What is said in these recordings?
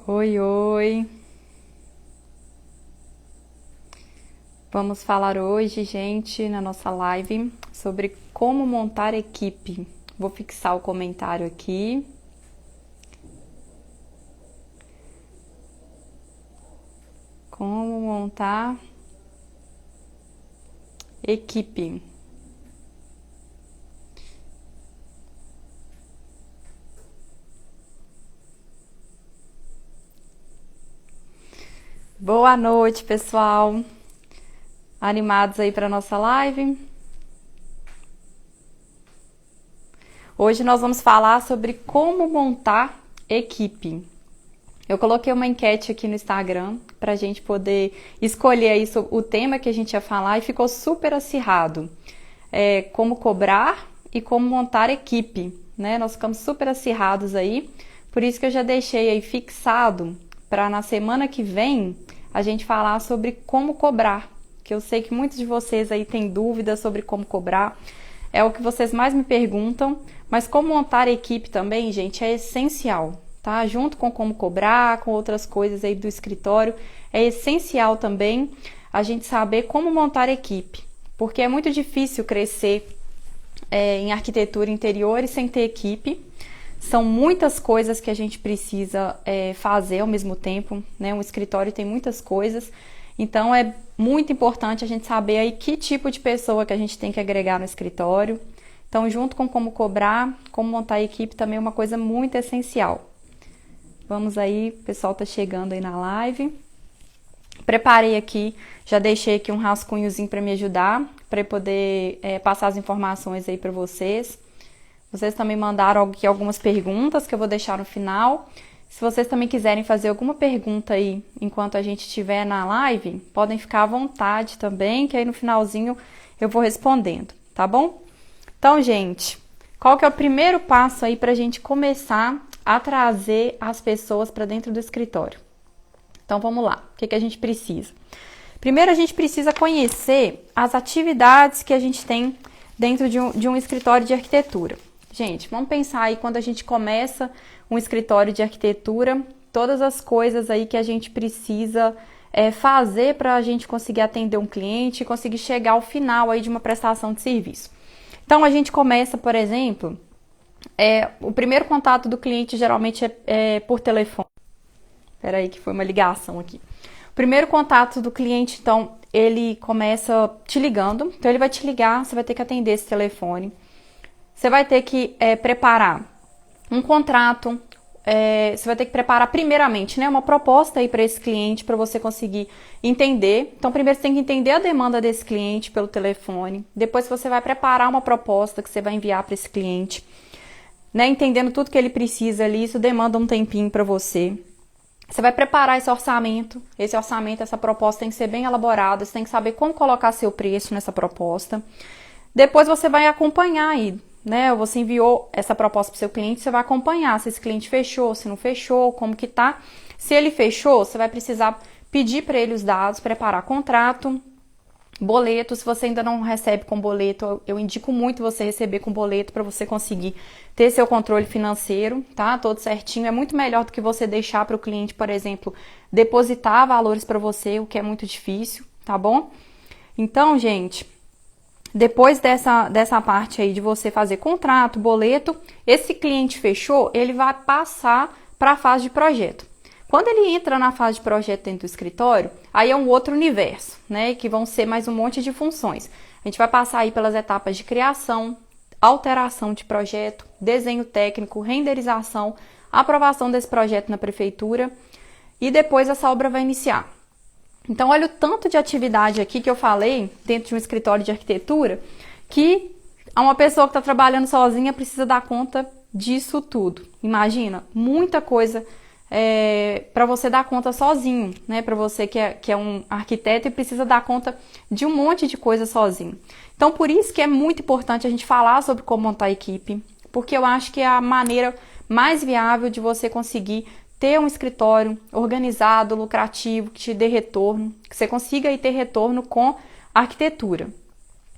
Oi, oi. Vamos falar hoje, gente, na nossa live sobre como montar equipe. Vou fixar o comentário aqui. Como montar equipe. Boa noite, pessoal. Animados aí para nossa live? Hoje nós vamos falar sobre como montar equipe. Eu coloquei uma enquete aqui no Instagram para a gente poder escolher aí o tema que a gente ia falar e ficou super acirrado. Como cobrar e como montar equipe, né? Nós ficamos super acirrados aí, por isso que eu já deixei aí fixado para na semana que vem a gente falar sobre como cobrar, que eu sei que muitos de vocês aí têm dúvidas sobre como cobrar, é o que vocês mais me perguntam, mas como montar equipe também, gente, é essencial, tá? Junto com como cobrar, com outras coisas aí do escritório, é essencial também a gente saber como montar equipe, porque é muito difícil crescer em arquitetura interiores sem ter equipe. São muitas coisas que a gente precisa fazer ao mesmo tempo, né? Um escritório tem muitas coisas, então é muito importante a gente saber aí que tipo de pessoa que a gente tem que agregar no escritório. Então, junto com como cobrar, como montar a equipe também é uma coisa muito essencial. Vamos aí, o pessoal tá chegando aí na live. Preparei aqui, já deixei aqui um rascunhozinho para me ajudar, para poder passar as informações aí para vocês. Vocês também mandaram aqui algumas perguntas que eu vou deixar no final. Se vocês também quiserem fazer alguma pergunta aí enquanto a gente estiver na live, podem ficar à vontade também, que aí no finalzinho eu vou respondendo, tá bom? Então, gente, qual que é o primeiro passo aí para a gente começar a trazer as pessoas para dentro do escritório? Então, vamos lá. O que a gente precisa? Primeiro, a gente precisa conhecer as atividades que a gente tem dentro de um escritório de arquitetura. Gente, vamos pensar aí quando a gente começa um escritório de arquitetura, todas as coisas aí que a gente precisa fazer para a gente conseguir atender um cliente e conseguir chegar ao final aí de uma prestação de serviço. Então, a gente começa, por exemplo, o primeiro contato do cliente geralmente é por telefone. Espera aí que foi uma ligação aqui. O primeiro contato do cliente, então, ele começa te ligando. Então, ele vai te ligar, você vai ter que atender esse telefone. Você vai ter que preparar um contrato, você vai ter que preparar primeiramente, né, uma proposta aí para esse cliente, para você conseguir entender. Então, primeiro você tem que entender a demanda desse cliente pelo telefone. Depois você vai preparar uma proposta que você vai enviar para esse cliente, né, entendendo tudo que ele precisa ali. Isso demanda um tempinho para você. Você vai preparar esse orçamento, essa proposta tem que ser bem elaborada, você tem que saber como colocar seu preço nessa proposta. Depois você vai acompanhar aí, né? Você enviou essa proposta para o seu cliente, você vai acompanhar se esse cliente fechou, se não fechou, como que tá. Se ele fechou, você vai precisar pedir para ele os dados, preparar contrato, boleto. Se você ainda não recebe com boleto, eu indico muito você receber com boleto para você conseguir ter seu controle financeiro, tá? Todo certinho. É muito melhor do que você deixar para o cliente, por exemplo, depositar valores para você, o que é muito difícil, tá bom? Então, gente, depois dessa parte aí de você fazer contrato, boleto, esse cliente fechou, ele vai passar para a fase de projeto. Quando ele entra na fase de projeto dentro do escritório, aí é um outro universo, né? Que vão ser mais um monte de funções. A gente vai passar aí pelas etapas de criação, alteração de projeto, desenho técnico, renderização, aprovação desse projeto na prefeitura e depois essa obra vai iniciar. Então, olha o tanto de atividade aqui que eu falei dentro de um escritório de arquitetura, que uma pessoa que está trabalhando sozinha precisa dar conta disso tudo. Imagina, muita coisa para você dar conta sozinho, né? Para você que é um arquiteto e precisa dar conta de um monte de coisa sozinho. Então, por isso que é muito importante a gente falar sobre como montar a equipe, porque eu acho que é a maneira mais viável de você conseguir ter um escritório organizado, lucrativo, que te dê retorno, que você consiga aí ter retorno com a arquitetura.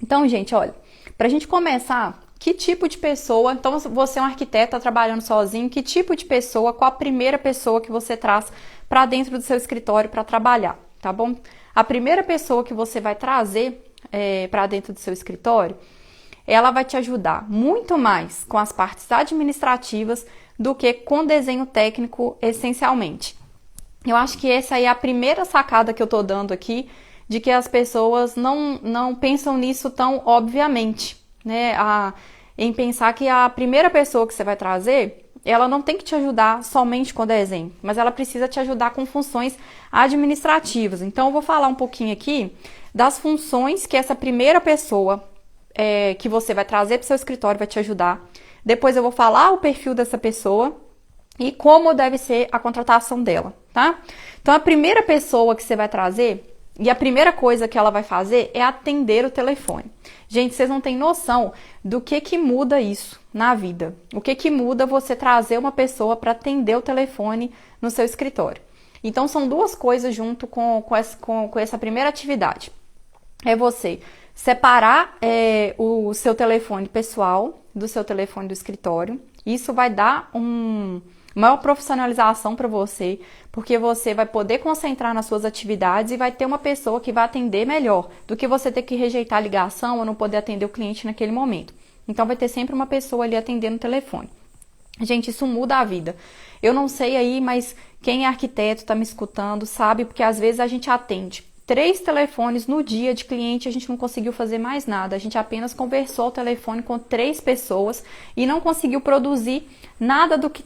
Então, gente, olha, para a gente começar que tipo de pessoa, então você é um arquiteto, está trabalhando sozinho, que tipo de pessoa, qual a primeira pessoa que você traz para dentro do seu escritório para trabalhar, tá bom? A primeira pessoa que você vai trazer para dentro do seu escritório, ela vai te ajudar muito mais com as partes administrativas do que com desenho técnico essencialmente. Eu acho que essa aí é a primeira sacada que eu tô dando aqui, de que as pessoas não pensam nisso tão obviamente, né? Em pensar que a primeira pessoa que você vai trazer, ela não tem que te ajudar somente com desenho, mas ela precisa te ajudar com funções administrativas. Então, eu vou falar um pouquinho aqui das funções que essa primeira pessoa que você vai trazer para o seu escritório vai te ajudar. Depois eu vou falar o perfil dessa pessoa e como deve ser a contratação dela, tá? Então, a primeira pessoa que você vai trazer e a primeira coisa que ela vai fazer é atender o telefone. Gente, vocês não têm noção do que muda isso na vida. O que muda você trazer uma pessoa para atender o telefone no seu escritório. Então, são duas coisas junto com essa primeira atividade. É você separar o seu telefone pessoal do seu telefone do escritório. Isso vai dar maior profissionalização para você, porque você vai poder concentrar nas suas atividades e vai ter uma pessoa que vai atender melhor do que você ter que rejeitar a ligação ou não poder atender o cliente naquele momento. Então, vai ter sempre uma pessoa ali atendendo o telefone. Gente, isso muda a vida. Eu não sei aí, mas quem é arquiteto, está me escutando, sabe, porque às vezes a gente atende 3 telefones no dia de cliente, a gente não conseguiu fazer mais nada. A gente apenas conversou ao telefone com 3 pessoas e não conseguiu produzir nada do que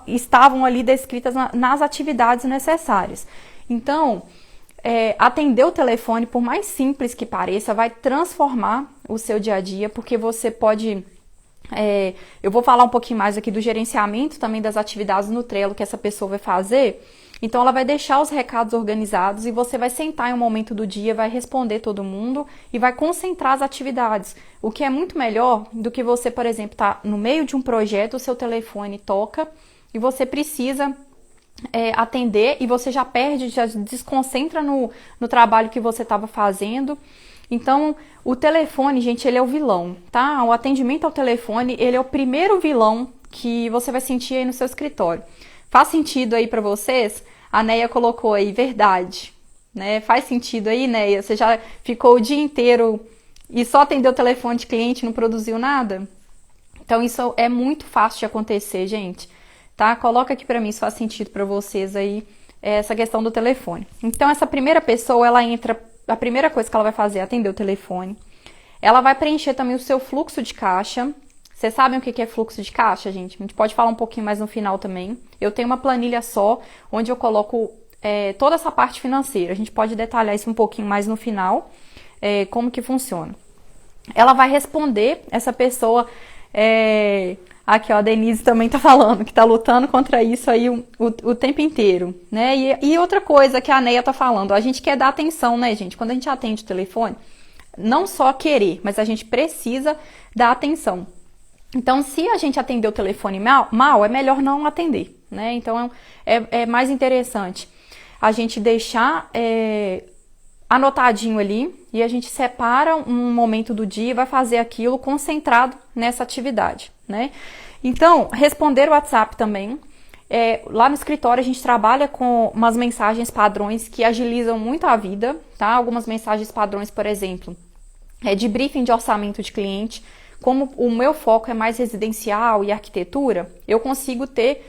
estavam ali descritas nas atividades necessárias. Então, atender o telefone, por mais simples que pareça, vai transformar o seu dia a dia, porque você pode... eu vou falar um pouquinho mais aqui do gerenciamento também das atividades no Trello que essa pessoa vai fazer. Então, ela vai deixar os recados organizados e você vai sentar em um momento do dia, vai responder todo mundo e vai concentrar as atividades. O que é muito melhor do que você, por exemplo, estar no meio de um projeto, o seu telefone toca e você precisa atender e você já perde, já desconcentra no trabalho que você estava fazendo. Então, o telefone, gente, ele é o vilão, tá? O atendimento ao telefone, ele é o primeiro vilão que você vai sentir aí no seu escritório. Faz sentido aí para vocês? A Neia colocou aí, verdade, né? Faz sentido aí, Neia? Você já ficou o dia inteiro e só atendeu o telefone de cliente, não produziu nada? Então, isso é muito fácil de acontecer, gente, tá? Coloca aqui para mim se faz sentido para vocês aí essa questão do telefone. Então, essa primeira pessoa, ela entra, a primeira coisa que ela vai fazer é atender o telefone. Ela vai preencher também o seu fluxo de caixa. Vocês sabem o que é fluxo de caixa, gente? A gente pode falar um pouquinho mais no final também. Eu tenho uma planilha só, onde eu coloco toda essa parte financeira. A gente pode detalhar isso um pouquinho mais no final, como que funciona. Ela vai responder, essa pessoa... aqui, ó, a Denise também tá falando, que tá lutando contra isso aí o tempo inteiro, né? E outra coisa que a Neia tá falando, a gente quer dar atenção, né, gente? Quando a gente atende o telefone, não só querer, mas a gente precisa dar atenção. Então, se a gente atender o telefone mal, é melhor não atender, né? Então, é mais interessante a gente deixar anotadinho ali e a gente separa um momento do dia e vai fazer aquilo concentrado nessa atividade, né? Então, responder o WhatsApp também. Lá no escritório a gente trabalha com umas mensagens padrões que agilizam muito a vida, tá? Algumas mensagens padrões, por exemplo, de briefing de orçamento de cliente. Como o meu foco é mais residencial e arquitetura, eu consigo ter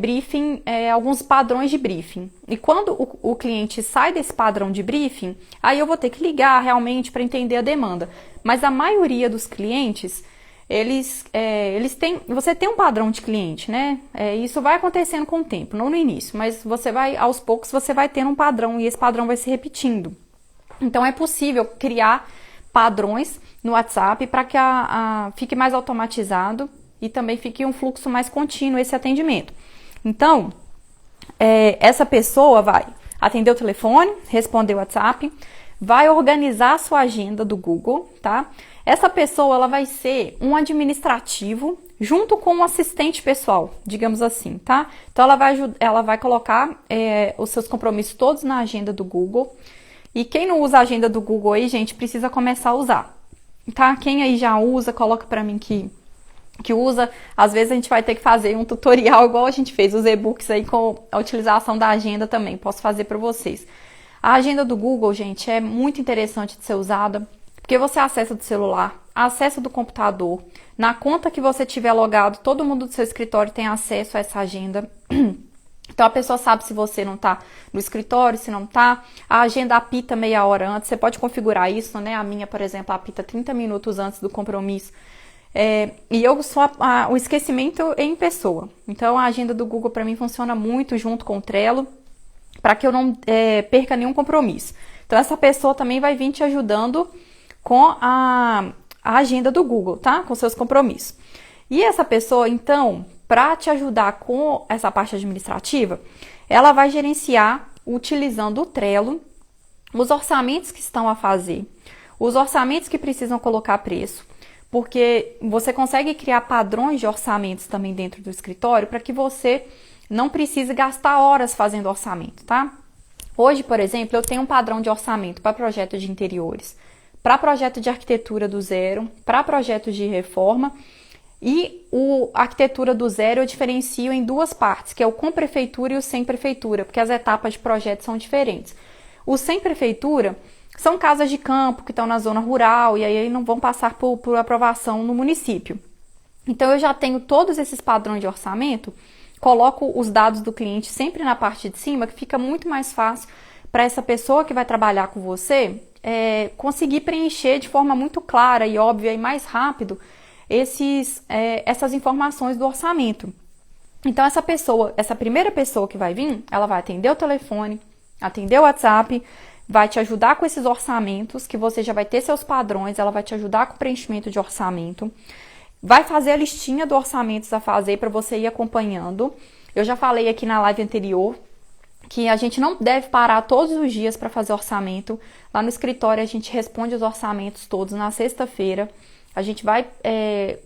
briefing, alguns padrões de briefing. E quando o cliente sai desse padrão de briefing, aí eu vou ter que ligar realmente para entender a demanda. Mas a maioria dos clientes, você tem um padrão de cliente, né? Isso vai acontecendo com o tempo, não no início, mas aos poucos você vai tendo um padrão e esse padrão vai se repetindo. Então é possível criar padrões no WhatsApp para que fique mais automatizado e também fique um fluxo mais contínuo esse atendimento. Então, essa pessoa vai atender o telefone, responder o WhatsApp, vai organizar a sua agenda do Google, tá? Essa pessoa, ela vai ser um administrativo junto com um assistente pessoal, digamos assim, tá? Então, ela vai colocar os seus compromissos todos na agenda do Google. E quem não usa a agenda do Google aí, gente, precisa começar a usar. tá? Quem aí já usa, coloca pra mim que usa. Às vezes a gente vai ter que fazer um tutorial igual a gente fez os e-books aí com a utilização da agenda também. Posso fazer para vocês. A agenda do Google, gente, é muito interessante de ser usada, porque você acessa do celular, acessa do computador, na conta que você tiver logado, todo mundo do seu escritório tem acesso a essa agenda. Então a pessoa sabe se você não tá no escritório, se não tá. A agenda apita meia hora antes, você pode configurar isso, né? A minha, por exemplo, apita 30 minutos antes do compromisso. E eu sou o esquecimento em pessoa. Então a agenda do Google para mim funciona muito junto com o Trello, para que eu não perca nenhum compromisso. Então essa pessoa também vai vir te ajudando com a agenda do Google, tá? Com seus compromissos. E essa pessoa, então, para te ajudar com essa parte administrativa, ela vai gerenciar, utilizando o Trello, os orçamentos que estão a fazer, os orçamentos que precisam colocar preço, porque você consegue criar padrões de orçamentos também dentro do escritório para que você não precise gastar horas fazendo orçamento, tá? Hoje, por exemplo, eu tenho um padrão de orçamento para projeto de interiores, para projeto de arquitetura do zero, para projetos de reforma. E a arquitetura do zero eu diferencio em duas partes, que é o com prefeitura e o sem prefeitura, porque as etapas de projeto são diferentes. O sem prefeitura são casas de campo que estão na zona rural e aí não vão passar por aprovação no município. Então eu já tenho todos esses padrões de orçamento, coloco os dados do cliente sempre na parte de cima, que fica muito mais fácil para essa pessoa que vai trabalhar com você conseguir preencher de forma muito clara e óbvia e mais rápido essas informações do orçamento. Então essa primeira pessoa que vai vir, ela vai atender o telefone, atender o WhatsApp, vai te ajudar com esses orçamentos, que você já vai ter seus padrões, ela vai te ajudar com o preenchimento de orçamento, vai fazer a listinha do orçamentos a fazer para você ir acompanhando. Eu já falei aqui na live anterior que a gente não deve parar todos os dias para fazer orçamento. Lá no escritório a gente responde os orçamentos todos na sexta-feira. A gente vai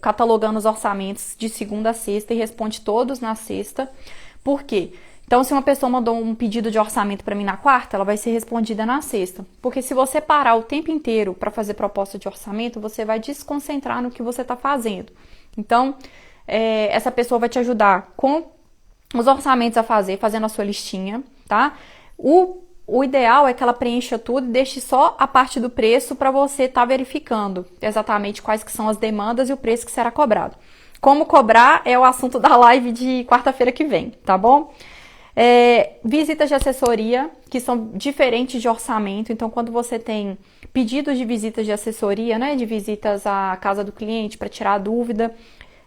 catalogando os orçamentos de segunda a sexta e responde todos na sexta. Por quê? Então, se uma pessoa mandou um pedido de orçamento para mim na quarta, ela vai ser respondida na sexta. Porque se você parar o tempo inteiro para fazer proposta de orçamento, você vai desconcentrar no que você está fazendo. Então, essa pessoa vai te ajudar com os orçamentos a fazer, fazendo a sua listinha, tá? O ideal é que ela preencha tudo e deixe só a parte do preço para você estar visando exatamente quais que são as demandas e o preço que será cobrado. Como cobrar é o assunto da live de quarta-feira que vem, tá bom? Visitas de assessoria, que são diferentes de orçamento. Então, quando você tem pedidos de visitas de assessoria, né, de visitas à casa do cliente para tirar a dúvida,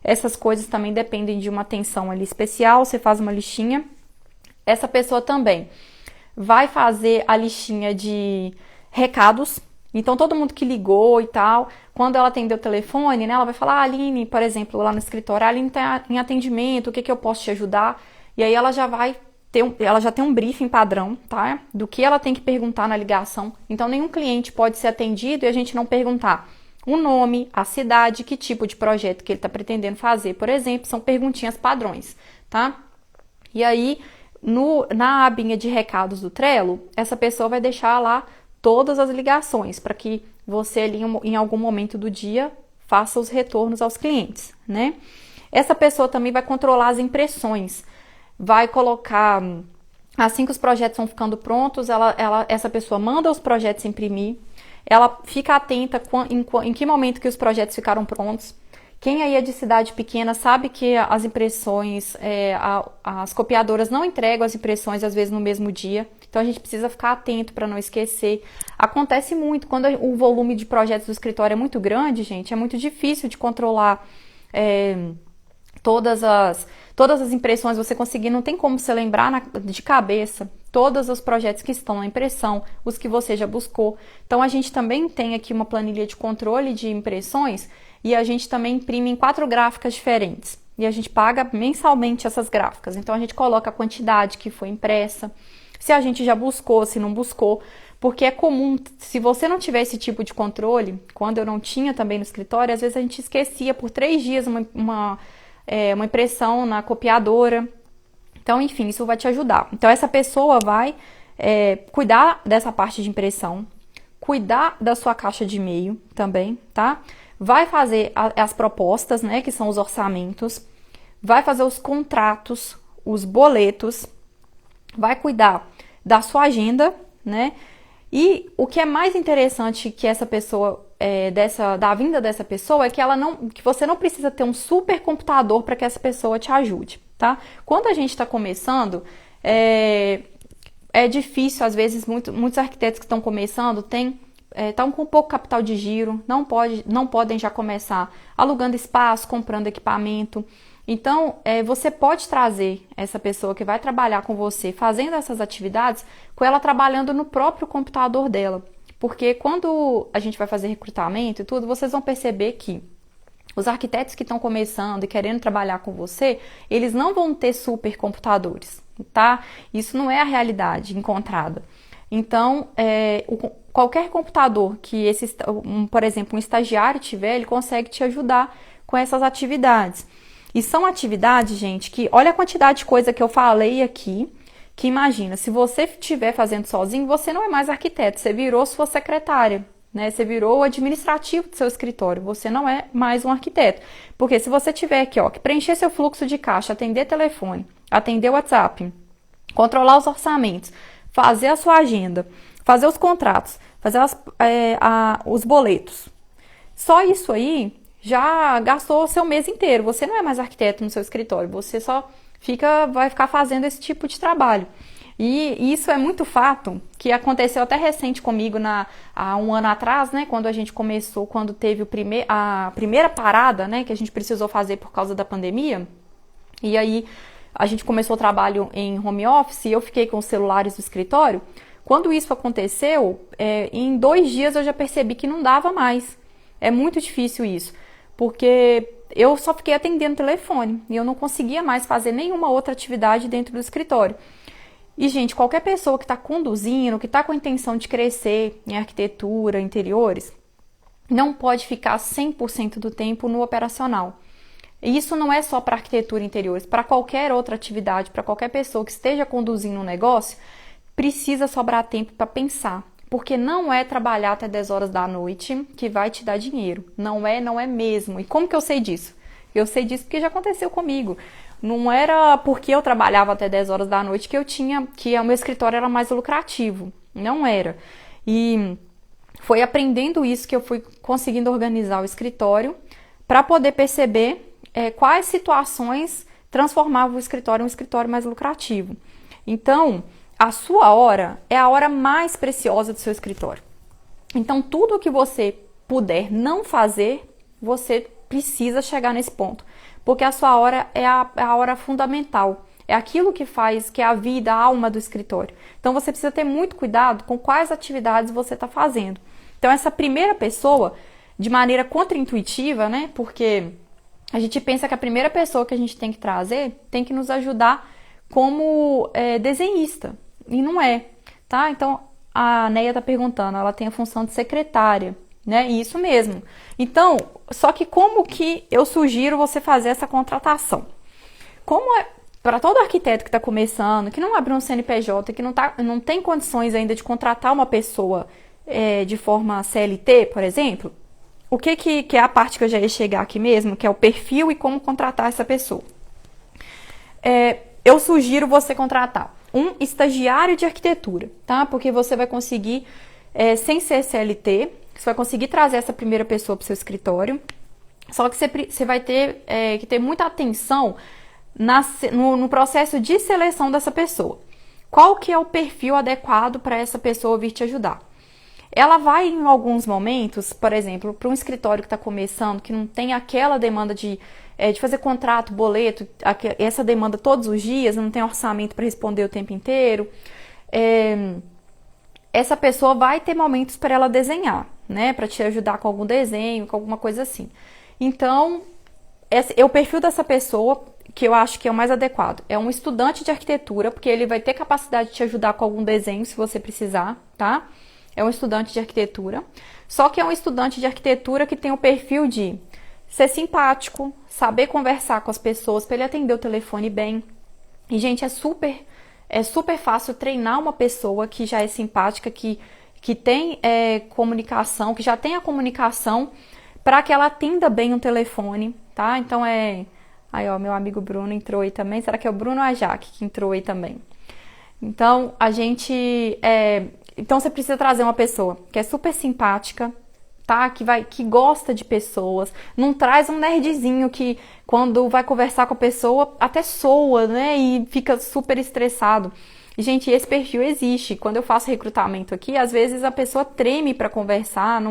essas coisas também dependem de uma atenção ali especial. Você faz uma listinha. Essa pessoa também vai fazer a listinha de recados. Então, todo mundo que ligou e tal, quando ela atender o telefone, né, ela vai falar, Aline, por exemplo, lá no escritório, a Aline está em atendimento, o que eu posso te ajudar? E aí ela já tem um briefing padrão, tá? Do que ela tem que perguntar na ligação. Então, nenhum cliente pode ser atendido e a gente não perguntar o nome, a cidade, que tipo de projeto que ele está pretendendo fazer, por exemplo, são perguntinhas padrões, tá? E aí, na abinha de recados do Trello, essa pessoa vai deixar lá todas as ligações, para que você ali em algum momento do dia faça os retornos aos clientes, né? Essa pessoa também vai controlar as impressões, vai colocar, assim que os projetos vão ficando prontos, essa pessoa manda os projetos imprimir, ela fica atenta em que momento que os projetos ficaram prontos. Quem aí é de cidade pequena sabe que as impressões, as copiadoras não entregam as impressões às vezes no mesmo dia, então a gente precisa ficar atento para não esquecer. Acontece muito, quando o volume de projetos do escritório é muito grande, gente, é muito difícil de controlar todas as impressões, você conseguir, não tem como você lembrar de cabeça todos os projetos que estão na impressão, os que você já buscou. Então a gente também tem aqui uma planilha de controle de impressões e a gente também imprime em 4 gráficas diferentes. E a gente paga mensalmente essas gráficas. Então a gente coloca a quantidade que foi impressa, se a gente já buscou, se não buscou, porque é comum, se você não tiver esse tipo de controle, quando eu não tinha também no escritório, às vezes a gente esquecia por 3 dias uma impressão na copiadora. Então, enfim, isso vai te ajudar. Então, essa pessoa vai cuidar dessa parte de impressão, cuidar da sua caixa de e-mail também, tá? Vai fazer as propostas, né, que são os orçamentos, vai fazer os contratos, os boletos, vai cuidar da sua agenda, né? E o que é mais interessante que essa pessoa, da vinda dessa pessoa, é que você não precisa ter um super computador para que essa pessoa te ajude, tá? Quando a gente está começando, é difícil, às vezes, muitos arquitetos que estão começando estão com pouco capital de giro, não podem já começar alugando espaço, comprando equipamento. Então, você pode trazer essa pessoa que vai trabalhar com você fazendo essas atividades, com ela trabalhando no próprio computador dela. Porque quando a gente vai fazer recrutamento e tudo, vocês vão perceber que os arquitetos que estão começando e querendo trabalhar com você, eles não vão ter super computadores, tá? Isso não é a realidade encontrada. Então, qualquer computador que por exemplo, um estagiário tiver, ele consegue te ajudar com essas atividades. E são atividades, gente, que olha a quantidade de coisa que eu falei aqui, que imagina, se você estiver fazendo sozinho, você não é mais arquiteto, você virou sua secretária, né? Você virou o administrativo do seu escritório, você não é mais um arquiteto. Porque se você tiver aqui, ó, que preencher seu fluxo de caixa, atender telefone, atender WhatsApp, controlar os orçamentos, fazer a sua agenda, fazer os contratos, fazer os boletos. Só isso aí já gastou o seu mês inteiro. Você não é mais arquiteto no seu escritório, você só vai ficar fazendo esse tipo de trabalho. E isso é muito fato, que aconteceu até recente comigo há um ano atrás, né, quando a gente começou, quando teve a primeira parada, né, que a gente precisou fazer por causa da pandemia. E aí a gente começou o trabalho em home office e eu fiquei com os celulares do escritório. Quando isso aconteceu, em 2 dias eu já percebi que não dava mais. É muito difícil isso, porque eu só fiquei atendendo telefone e eu não conseguia mais fazer nenhuma outra atividade dentro do escritório. E, gente, qualquer pessoa que está conduzindo, que está com a intenção de crescer em arquitetura, interiores, não pode ficar 100% do tempo no operacional. E isso não é só para arquitetura e interiores, para qualquer outra atividade, para qualquer pessoa que esteja conduzindo um negócio, precisa sobrar tempo para pensar. Porque não é trabalhar até 10 horas da noite que vai te dar dinheiro. Não é mesmo. E como que eu sei disso? Eu sei disso porque já aconteceu comigo. Não era porque eu trabalhava até 10 horas da noite que o meu escritório era mais lucrativo. Não era. E foi aprendendo isso que eu fui conseguindo organizar o escritório para poder perceber quais situações transformavam o escritório em um escritório mais lucrativo. Então, a sua hora é a hora mais preciosa do seu escritório. Então, tudo que você puder não fazer, você precisa chegar nesse ponto. Porque a sua hora é a hora fundamental. É aquilo que faz, que é a vida, a alma do escritório. Então, você precisa ter muito cuidado com quais atividades você está fazendo. Então, essa primeira pessoa, de maneira contraintuitiva, né? Porque a gente pensa que a primeira pessoa que a gente tem que trazer tem que nos ajudar como desenhista. E não é, tá? Então, a Neia tá perguntando, ela tem a função de secretária, né? Isso mesmo. Então, só que como que eu sugiro você fazer essa contratação? Como é para todo arquiteto que está começando, que não abriu um CNPJ, que não tem condições ainda de contratar uma pessoa de forma CLT, por exemplo, o que é a parte que eu já ia chegar aqui mesmo, que é o perfil e como contratar essa pessoa. Eu sugiro você contratar um estagiário de arquitetura, tá? Porque você vai conseguir, sem ser CLT, você vai conseguir trazer essa primeira pessoa para o seu escritório, só que você vai ter que ter muita atenção no processo de seleção dessa pessoa. Qual que é o perfil adequado para essa pessoa vir te ajudar? Ela vai, em alguns momentos, por exemplo, para um escritório que está começando, que não tem aquela demanda de fazer contrato, boleto, essa demanda todos os dias, não tem orçamento para responder o tempo inteiro. Essa pessoa vai ter momentos para ela desenhar, né? Para te ajudar com algum desenho, com alguma coisa assim. Então, o perfil dessa pessoa, que eu acho que é o mais adequado, é um estudante de arquitetura, porque ele vai ter capacidade de te ajudar com algum desenho, se você precisar, tá? É um estudante de arquitetura. Só que é um estudante de arquitetura que tem o perfil de ser simpático, saber conversar com as pessoas, para ele atender o telefone bem. E, gente, é super fácil treinar uma pessoa que já é simpática, que que tem comunicação, que já tem a comunicação para que ela atenda bem o telefone, tá? Então aí ó, meu amigo Bruno entrou aí também. Será que é o Bruno ou a Jaque que entrou aí também? Então então você precisa trazer uma pessoa que é super simpática, tá? Que gosta de pessoas. Não traz um nerdzinho que quando vai conversar com a pessoa até soa, né? E fica super estressado. Gente, esse perfil existe. Quando eu faço recrutamento aqui, às vezes a pessoa treme para conversar.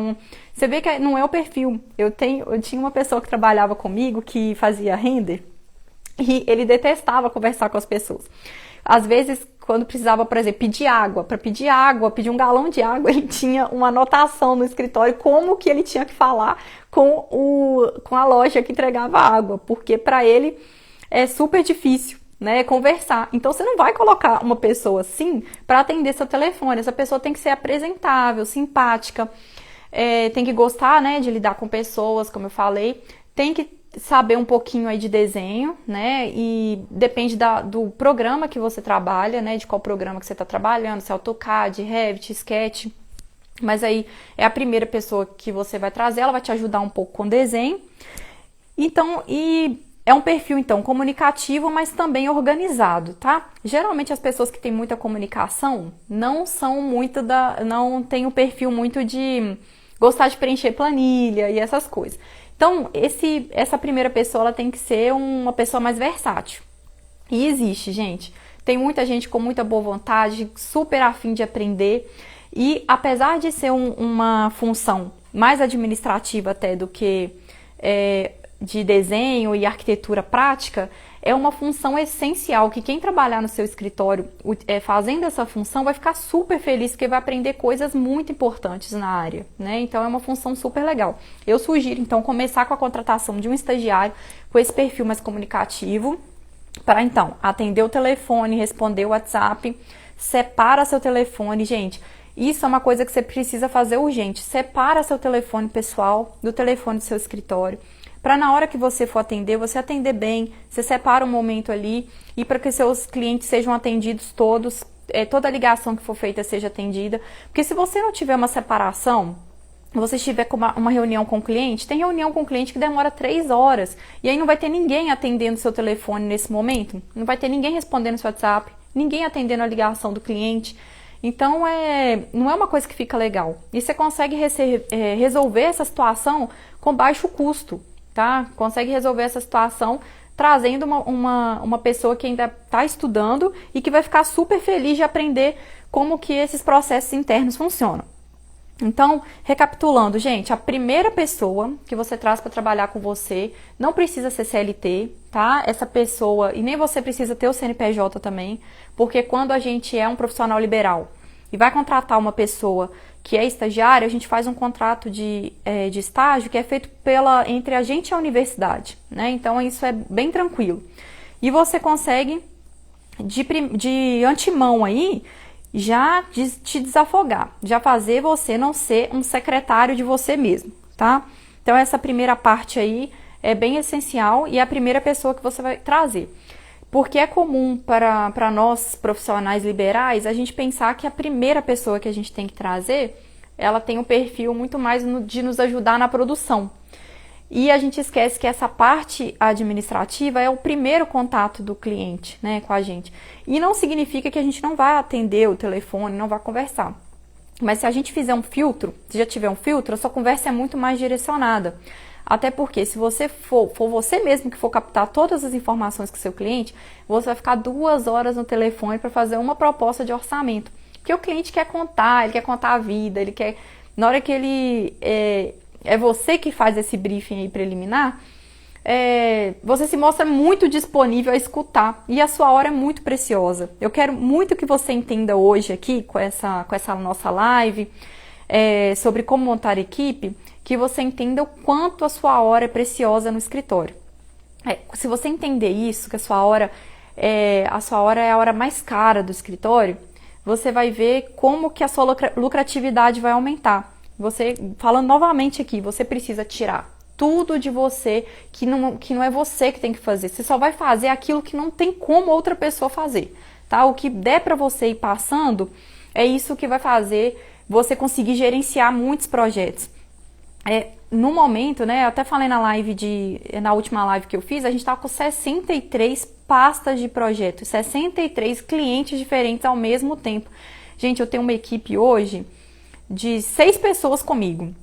Você vê que não é o perfil. Eu tinha uma pessoa que trabalhava comigo que fazia render e ele detestava conversar com as pessoas. Às vezes, quando precisava, por exemplo, pedir um galão de água, ele tinha uma anotação no escritório como que ele tinha que falar com a loja que entregava água, porque para ele é super difícil, né, conversar. Então você não vai colocar uma pessoa assim para atender seu telefone. Essa pessoa tem que ser apresentável, simpática, tem que gostar, né, de lidar com pessoas, como eu falei, tem que saber um pouquinho aí de desenho, né, e depende do programa que você trabalha, né, de qual programa que você está trabalhando, se é AutoCAD, Revit, Sketch, mas aí é a primeira pessoa que você vai trazer, ela vai te ajudar um pouco com desenho. Então, é um perfil, então, comunicativo, mas também organizado, tá? Geralmente as pessoas que têm muita comunicação não têm o perfil muito de gostar de preencher planilha e essas coisas. Então, essa primeira pessoa, ela tem que ser uma pessoa mais versátil. E existe, gente. Tem muita gente com muita boa vontade, super afim de aprender. E apesar de ser uma função mais administrativa até do que de desenho e arquitetura prática, é uma função essencial que quem trabalhar no seu escritório fazendo essa função vai ficar super feliz, porque vai aprender coisas muito importantes na área, né? Então é uma função super legal. Eu sugiro então começar com a contratação de um estagiário com esse perfil mais comunicativo, para então atender o telefone, responder o WhatsApp, separa seu telefone, gente. Isso é uma coisa que você precisa fazer urgente. Separa seu telefone pessoal do telefone do seu escritório, para na hora que você for atender, você atender bem, você separa um momento ali e para que seus clientes sejam atendidos todos, toda ligação que for feita seja atendida. Porque se você não tiver uma separação, você estiver com uma reunião com o cliente, tem reunião com o cliente que demora 3 horas e aí não vai ter ninguém atendendo seu telefone nesse momento, não vai ter ninguém respondendo seu WhatsApp, ninguém atendendo a ligação do cliente. Então, não é uma coisa que fica legal. E você consegue resolver essa situação com baixo custo, tá? Consegue resolver essa situação trazendo uma pessoa que ainda está estudando e que vai ficar super feliz de aprender como que esses processos internos funcionam. Então, recapitulando, gente, a primeira pessoa que você traz para trabalhar com você não precisa ser CLT, tá? Essa pessoa, e nem você precisa ter o CNPJ também, porque quando a gente é um profissional liberal e vai contratar uma pessoa que é estagiária, a gente faz um contrato de estágio que é feito entre a gente e a universidade, né? Então, isso é bem tranquilo. E você consegue, de antemão aí, já te desafogar, já fazer você não ser um secretário de você mesmo, tá? Então, essa primeira parte aí é bem essencial e é a primeira pessoa que você vai trazer. Porque é comum para nós, profissionais liberais, a gente pensar que a primeira pessoa que a gente tem que trazer, ela tem um perfil muito mais de nos ajudar na produção. E a gente esquece que essa parte administrativa é o primeiro contato do cliente, né, com a gente. E não significa que a gente não vai atender o telefone, não vai conversar. Mas se a gente fizer um filtro, se já tiver um filtro, a sua conversa é muito mais direcionada. Até porque se você for você mesmo que for captar todas as informações com o seu cliente, você vai ficar 2 horas no telefone para fazer uma proposta de orçamento. Porque o cliente quer contar, ele quer contar a vida, ele quer... Na hora que ele... É você que faz esse briefing aí preliminar, você se mostra muito disponível a escutar e a sua hora é muito preciosa. Eu quero muito que você entenda hoje aqui, com essa nossa live, sobre como montar equipe, que você entenda o quanto a sua hora é preciosa no escritório. Se você entender isso, que a sua hora é a hora mais cara do escritório, você vai ver como que a sua lucratividade vai aumentar. Você, falando novamente aqui, você precisa tirar tudo de você que não é você que tem que fazer. Você só vai fazer aquilo que não tem como outra pessoa fazer, tá? O que der para você ir passando é isso que vai fazer você conseguir gerenciar muitos projetos. No momento, né, eu até falei na última live que eu fiz, a gente tá com 63 pastas de projetos, 63 clientes diferentes ao mesmo tempo. Gente, eu tenho uma equipe hoje de 6 pessoas comigo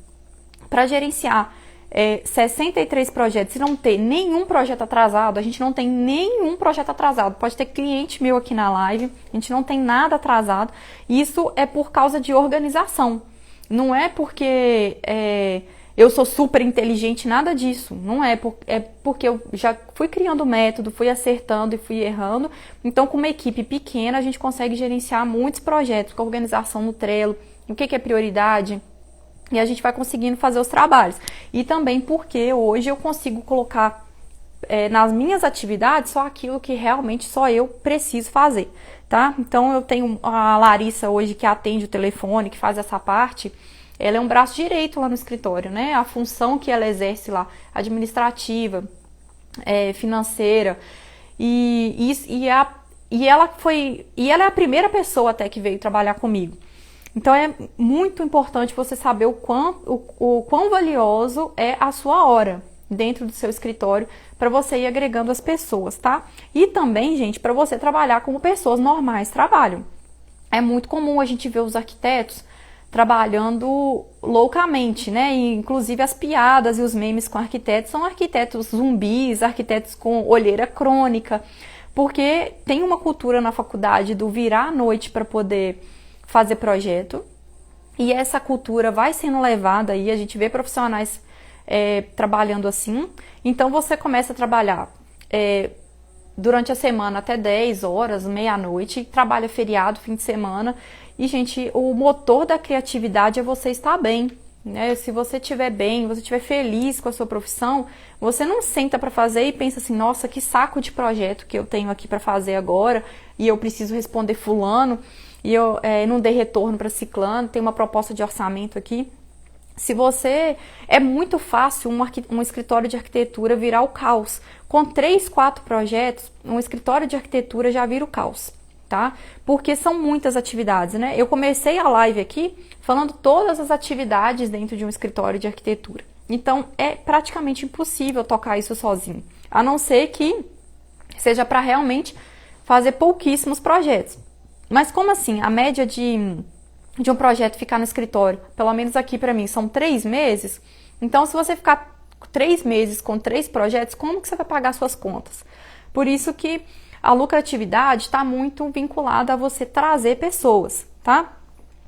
para gerenciar 63 projetos. Se não ter nenhum projeto atrasado, a gente não tem nenhum projeto atrasado. Pode ter cliente meu aqui na live, a gente não tem nada atrasado. Isso é por causa de organização. Não é porque eu sou super inteligente, nada disso. Não é, é porque eu já fui criando método, fui acertando e fui errando. Então, com uma equipe pequena, a gente consegue gerenciar muitos projetos, com organização no Trello, o que é prioridade, e a gente vai conseguindo fazer os trabalhos. E também porque hoje eu consigo colocar nas minhas atividades só aquilo que realmente só eu preciso fazer, tá? Então, eu tenho a Larissa hoje que atende o telefone, que faz essa parte. Ela é um braço direito lá no escritório, né? A função que ela exerce lá, administrativa, financeira, e ela é a primeira pessoa até que veio trabalhar comigo. Então é muito importante você saber o quão valioso é a sua hora dentro do seu escritório para você ir agregando as pessoas, tá? E também, gente, para você trabalhar como pessoas normais trabalham. É muito comum a gente ver os arquitetos trabalhando loucamente, né? E, inclusive as piadas e os memes com arquitetos são arquitetos zumbis, arquitetos com olheira crônica, porque tem uma cultura na faculdade do virar à noite para poder fazer projeto, e essa cultura vai sendo levada aí, a gente vê profissionais trabalhando assim. Então você começa a trabalhar durante a semana até 10 horas, meia-noite, trabalha feriado, fim de semana. E, gente, o motor da criatividade é você estar bem, né? Se você estiver bem, você estiver feliz com a sua profissão, você não senta para fazer e pensa assim, nossa, que saco de projeto que eu tenho aqui para fazer agora, e eu preciso responder fulano, e eu não dei retorno para ciclano, tem uma proposta de orçamento aqui. Se você... É muito fácil um escritório de arquitetura virar o caos. Com 3, 4 projetos, um escritório de arquitetura já vira o caos, tá? Porque são muitas atividades, né? Eu comecei a live aqui falando todas as atividades dentro de um escritório de arquitetura. Então, é praticamente impossível tocar isso sozinho. A não ser que seja para realmente fazer pouquíssimos projetos. Mas como assim? A média de um projeto ficar no escritório, pelo menos aqui para mim, são 3 meses. Então, se você ficar 3 meses com 3 projetos, como que você vai pagar suas contas? Por isso que a lucratividade está muito vinculada a você trazer pessoas, tá?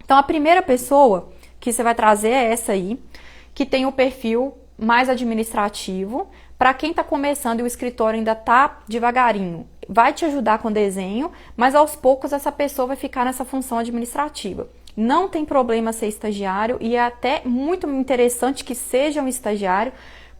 Então, a primeira pessoa que você vai trazer é essa aí, que tem o perfil mais administrativo. Para quem está começando e o escritório ainda está devagarinho, vai te ajudar com desenho, mas aos poucos essa pessoa vai ficar nessa função administrativa. Não tem problema ser estagiário, e é até muito interessante que seja um estagiário,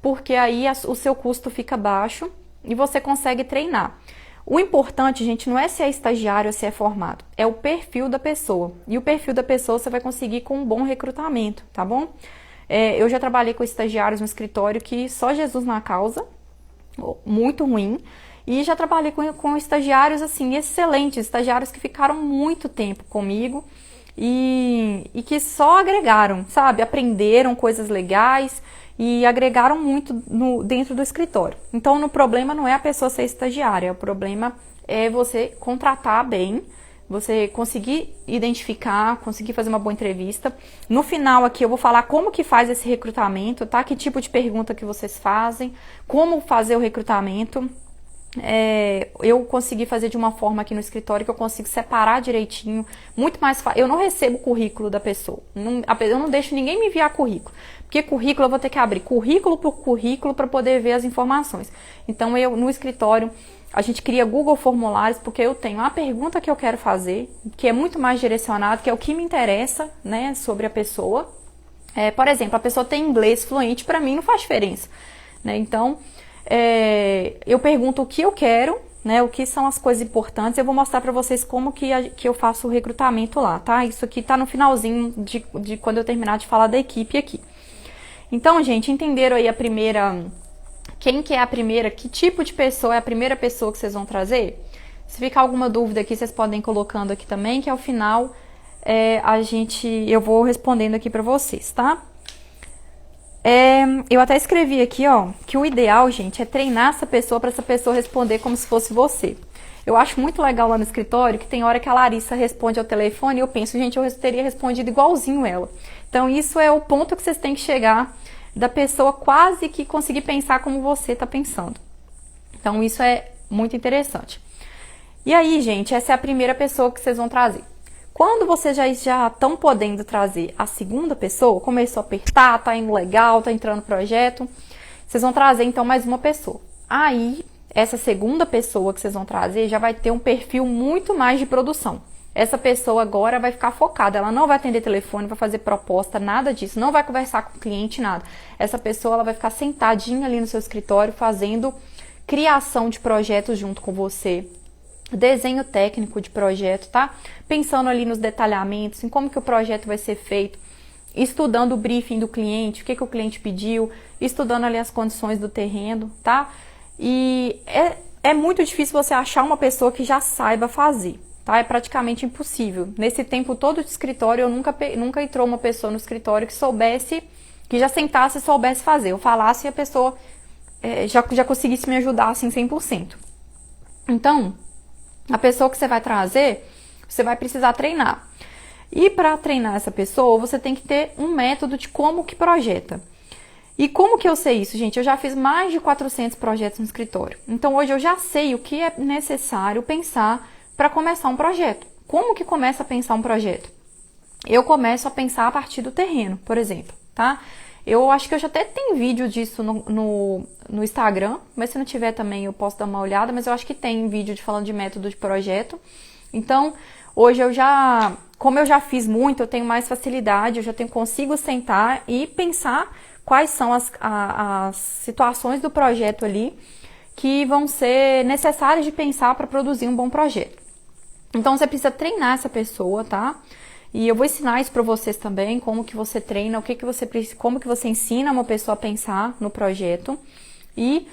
porque aí o seu custo fica baixo e você consegue treinar. O importante, gente, não é se é estagiário ou se é formado, é o perfil da pessoa. E o perfil da pessoa você vai conseguir com um bom recrutamento, tá bom? Eu já trabalhei com estagiários no escritório que só Jesus na causa, muito ruim. E já trabalhei com estagiários, assim, excelentes, estagiários que ficaram muito tempo comigo e que só agregaram, sabe? Aprenderam coisas legais e agregaram muito dentro do escritório. Então, o problema não é a pessoa ser estagiária, o problema é você contratar bem, você conseguir identificar, conseguir fazer uma boa entrevista. No final aqui eu vou falar como que faz esse recrutamento, tá? Que tipo de pergunta que vocês fazem, como fazer o recrutamento. Eu consegui fazer de uma forma aqui no escritório que eu consigo separar direitinho, muito mais fácil. Eu não recebo o currículo da pessoa, eu não deixo ninguém me enviar currículo, porque currículo eu vou ter que abrir currículo por currículo para poder ver as informações. Então no escritório a gente cria Google Formulários, porque eu tenho a pergunta que eu quero fazer, que é muito mais direcionado, que é o que me interessa, né, sobre a pessoa. Por exemplo, a pessoa tem inglês fluente, para mim não faz diferença, né? Então eu pergunto o que eu quero, né, o que são as coisas importantes. Eu vou mostrar para vocês como que eu faço o recrutamento lá, tá? Isso aqui tá no finalzinho de quando eu terminar de falar da equipe aqui. Então, gente, entenderam aí a primeira... Quem que é a primeira? Que tipo de pessoa é a primeira pessoa que vocês vão trazer? Se ficar alguma dúvida aqui, vocês podem ir colocando aqui também, que ao final eu vou respondendo aqui para vocês, tá? Eu até escrevi aqui, ó, que o ideal, gente, é treinar essa pessoa para essa pessoa responder como se fosse você. Eu acho muito legal lá no escritório que tem hora que a Larissa responde ao telefone e eu penso, gente, eu teria respondido igualzinho ela. Então, isso é o ponto que vocês têm que chegar da pessoa quase que conseguir pensar como você está pensando. Então, isso é muito interessante. E aí, gente, essa é a primeira pessoa que vocês vão trazer. Quando vocês já estão podendo trazer a segunda pessoa, começou a apertar, tá indo legal, tá entrando no projeto, vocês vão trazer então mais uma pessoa. Aí, essa segunda pessoa que vocês vão trazer já vai ter um perfil muito mais de produção. Essa pessoa agora vai ficar focada, ela não vai atender telefone, vai fazer proposta, nada disso, não vai conversar com o cliente, nada. Essa pessoa ela vai ficar sentadinha ali no seu escritório fazendo criação de projetos junto com você, desenho técnico de projeto, tá? Pensando ali nos detalhamentos, em como que o projeto vai ser feito, estudando o briefing do cliente, o que o cliente pediu, estudando ali as condições do terreno, tá? E é muito difícil você achar uma pessoa que já saiba fazer, tá? É praticamente impossível. Nesse tempo todo de escritório, eu nunca entrou uma pessoa no escritório que soubesse, que já sentasse e soubesse fazer. Eu falasse e a pessoa já conseguisse me ajudar assim 100%. Então, a pessoa que você vai trazer, você vai precisar treinar. E para treinar essa pessoa, você tem que ter um método de como que projeta. E como que eu sei isso, gente? Eu já fiz mais de 400 projetos no escritório. Então, hoje eu já sei o que é necessário pensar para começar um projeto. Como que começa a pensar um projeto? Eu começo a pensar a partir do terreno, por exemplo, tá? Eu acho que eu já até tenho vídeo disso no Instagram, mas se não tiver também eu posso dar uma olhada, mas eu acho que tem vídeo falando de método de projeto. Então, hoje como eu já fiz muito, eu tenho mais facilidade, consigo sentar e pensar quais são as situações do projeto ali que vão ser necessárias de pensar para produzir um bom projeto. Então, você precisa treinar essa pessoa, tá? E eu vou ensinar isso para vocês também, como que você treina, como que você ensina uma pessoa a pensar no projeto. E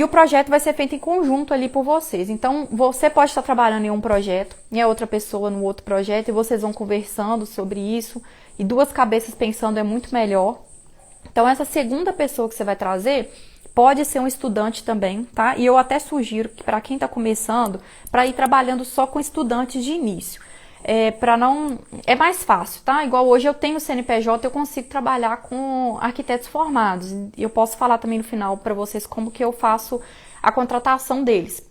o projeto vai ser feito em conjunto ali por vocês. Então, você pode estar trabalhando em um projeto e a outra pessoa no outro projeto, e vocês vão conversando sobre isso. E duas cabeças pensando é muito melhor. Então, essa segunda pessoa que você vai trazer pode ser um estudante também, tá? E eu até sugiro que para quem está começando, para ir trabalhando só com estudantes de início. É mais fácil, tá? Igual hoje eu tenho CNPJ, eu consigo trabalhar com arquitetos formados. E eu posso falar também no final para vocês como que eu faço a contratação deles.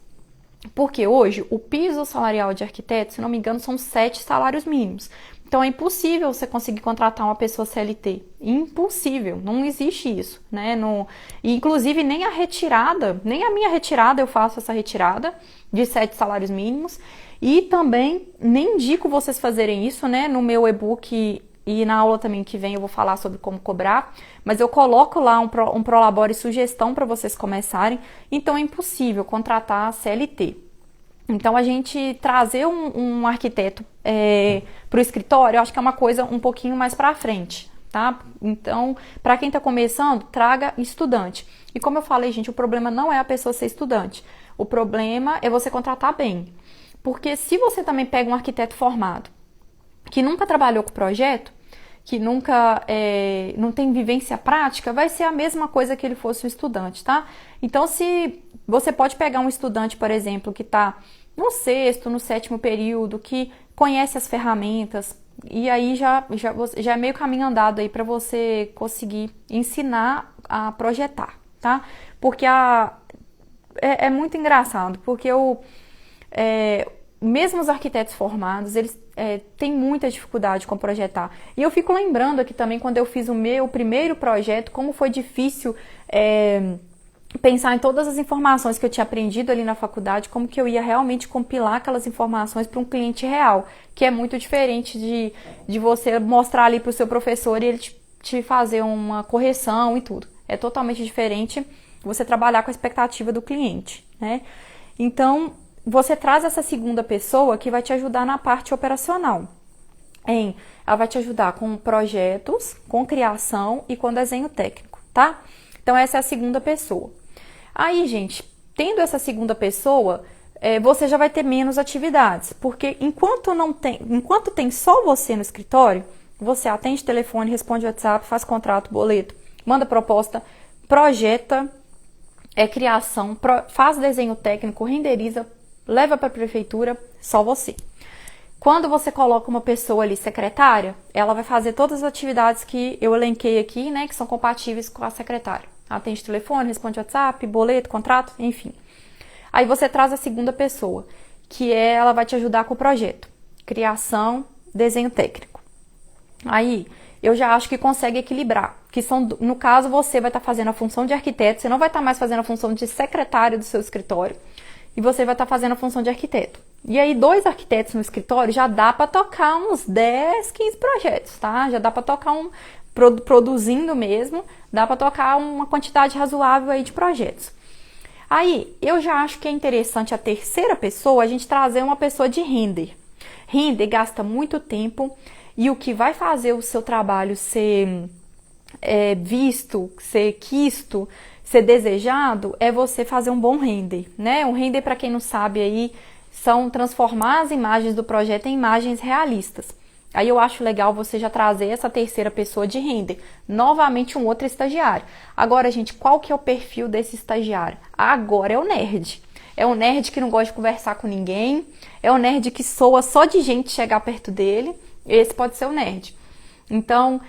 Porque hoje o piso salarial de arquiteto, se não me engano, são 7 salários mínimos. Então é impossível você conseguir contratar uma pessoa CLT. Impossível, não existe isso, né? E, inclusive nem a minha retirada, eu faço essa retirada de 7 salários mínimos. E também nem indico vocês fazerem isso, né? No meu e-book e na aula também que vem eu vou falar sobre como cobrar, mas eu coloco lá um Prolabore sugestão para vocês começarem. Então é impossível contratar CLT. Então a gente trazer um arquiteto para o escritório, eu acho que é uma coisa um pouquinho mais para frente, tá? Então, para quem está começando, traga estudante. E como eu falei, gente, o problema não é a pessoa ser estudante. O problema é você contratar bem. Porque se você também pega um arquiteto formado, que nunca trabalhou com projeto, que nunca não tem vivência prática, vai ser a mesma coisa que ele fosse um estudante, tá? Então, se você pode pegar um estudante, por exemplo, que está no 6º, no 7º período, que conhece as ferramentas, e aí já é meio caminho andado aí para você conseguir ensinar a projetar, tá? Porque é muito engraçado, porque mesmo os arquitetos formados, eles têm muita dificuldade com projetar. E eu fico lembrando aqui também, quando eu fiz o meu primeiro projeto, como foi difícil pensar em todas as informações que eu tinha aprendido ali na faculdade, como que eu ia realmente compilar aquelas informações para um cliente real, que é muito diferente de você mostrar ali para o seu professor e ele te fazer uma correção e tudo. É totalmente diferente você trabalhar com a expectativa do cliente, né? Então, você traz essa segunda pessoa que vai te ajudar na parte operacional. Ela vai te ajudar com projetos, com criação e com desenho técnico, tá? Então, essa é a segunda pessoa. Aí, gente, tendo essa segunda pessoa, você já vai ter menos atividades, porque enquanto tem só você no escritório, você atende telefone, responde WhatsApp, faz contrato, boleto, manda proposta, projeta, criação, faz desenho técnico, renderiza, leva para a prefeitura, só você. Quando você coloca uma pessoa ali secretária, ela vai fazer todas as atividades que eu elenquei aqui, né, que são compatíveis com a secretária. Atende telefone, responde WhatsApp, boleto, contrato, enfim. Aí você traz a segunda pessoa, ela vai te ajudar com o projeto, criação, desenho técnico. Aí eu já acho que consegue equilibrar, no caso você vai estar fazendo a função de arquiteto, você não vai estar mais fazendo a função de secretário do seu escritório, e você vai estar fazendo a função de arquiteto. E aí 2 arquitetos no escritório já dá para tocar uns 10, 15 projetos, tá? Já dá para tocar produzindo mesmo, dá para tocar uma quantidade razoável aí de projetos. Aí, eu já acho que é interessante a terceira pessoa, a gente trazer uma pessoa de render. Render gasta muito tempo e o que vai fazer o seu trabalho ser visto, ser quisto, ser desejado, é você fazer um bom render, né? Um render, para quem não sabe aí, são transformar as imagens do projeto em imagens realistas. Aí eu acho legal você já trazer essa terceira pessoa de render. Novamente um outro estagiário. Agora, gente, qual que é o perfil desse estagiário? Agora é o nerd. É o nerd que não gosta de conversar com ninguém. É o nerd que soa só de gente chegar perto dele. Esse pode ser o nerd. Então,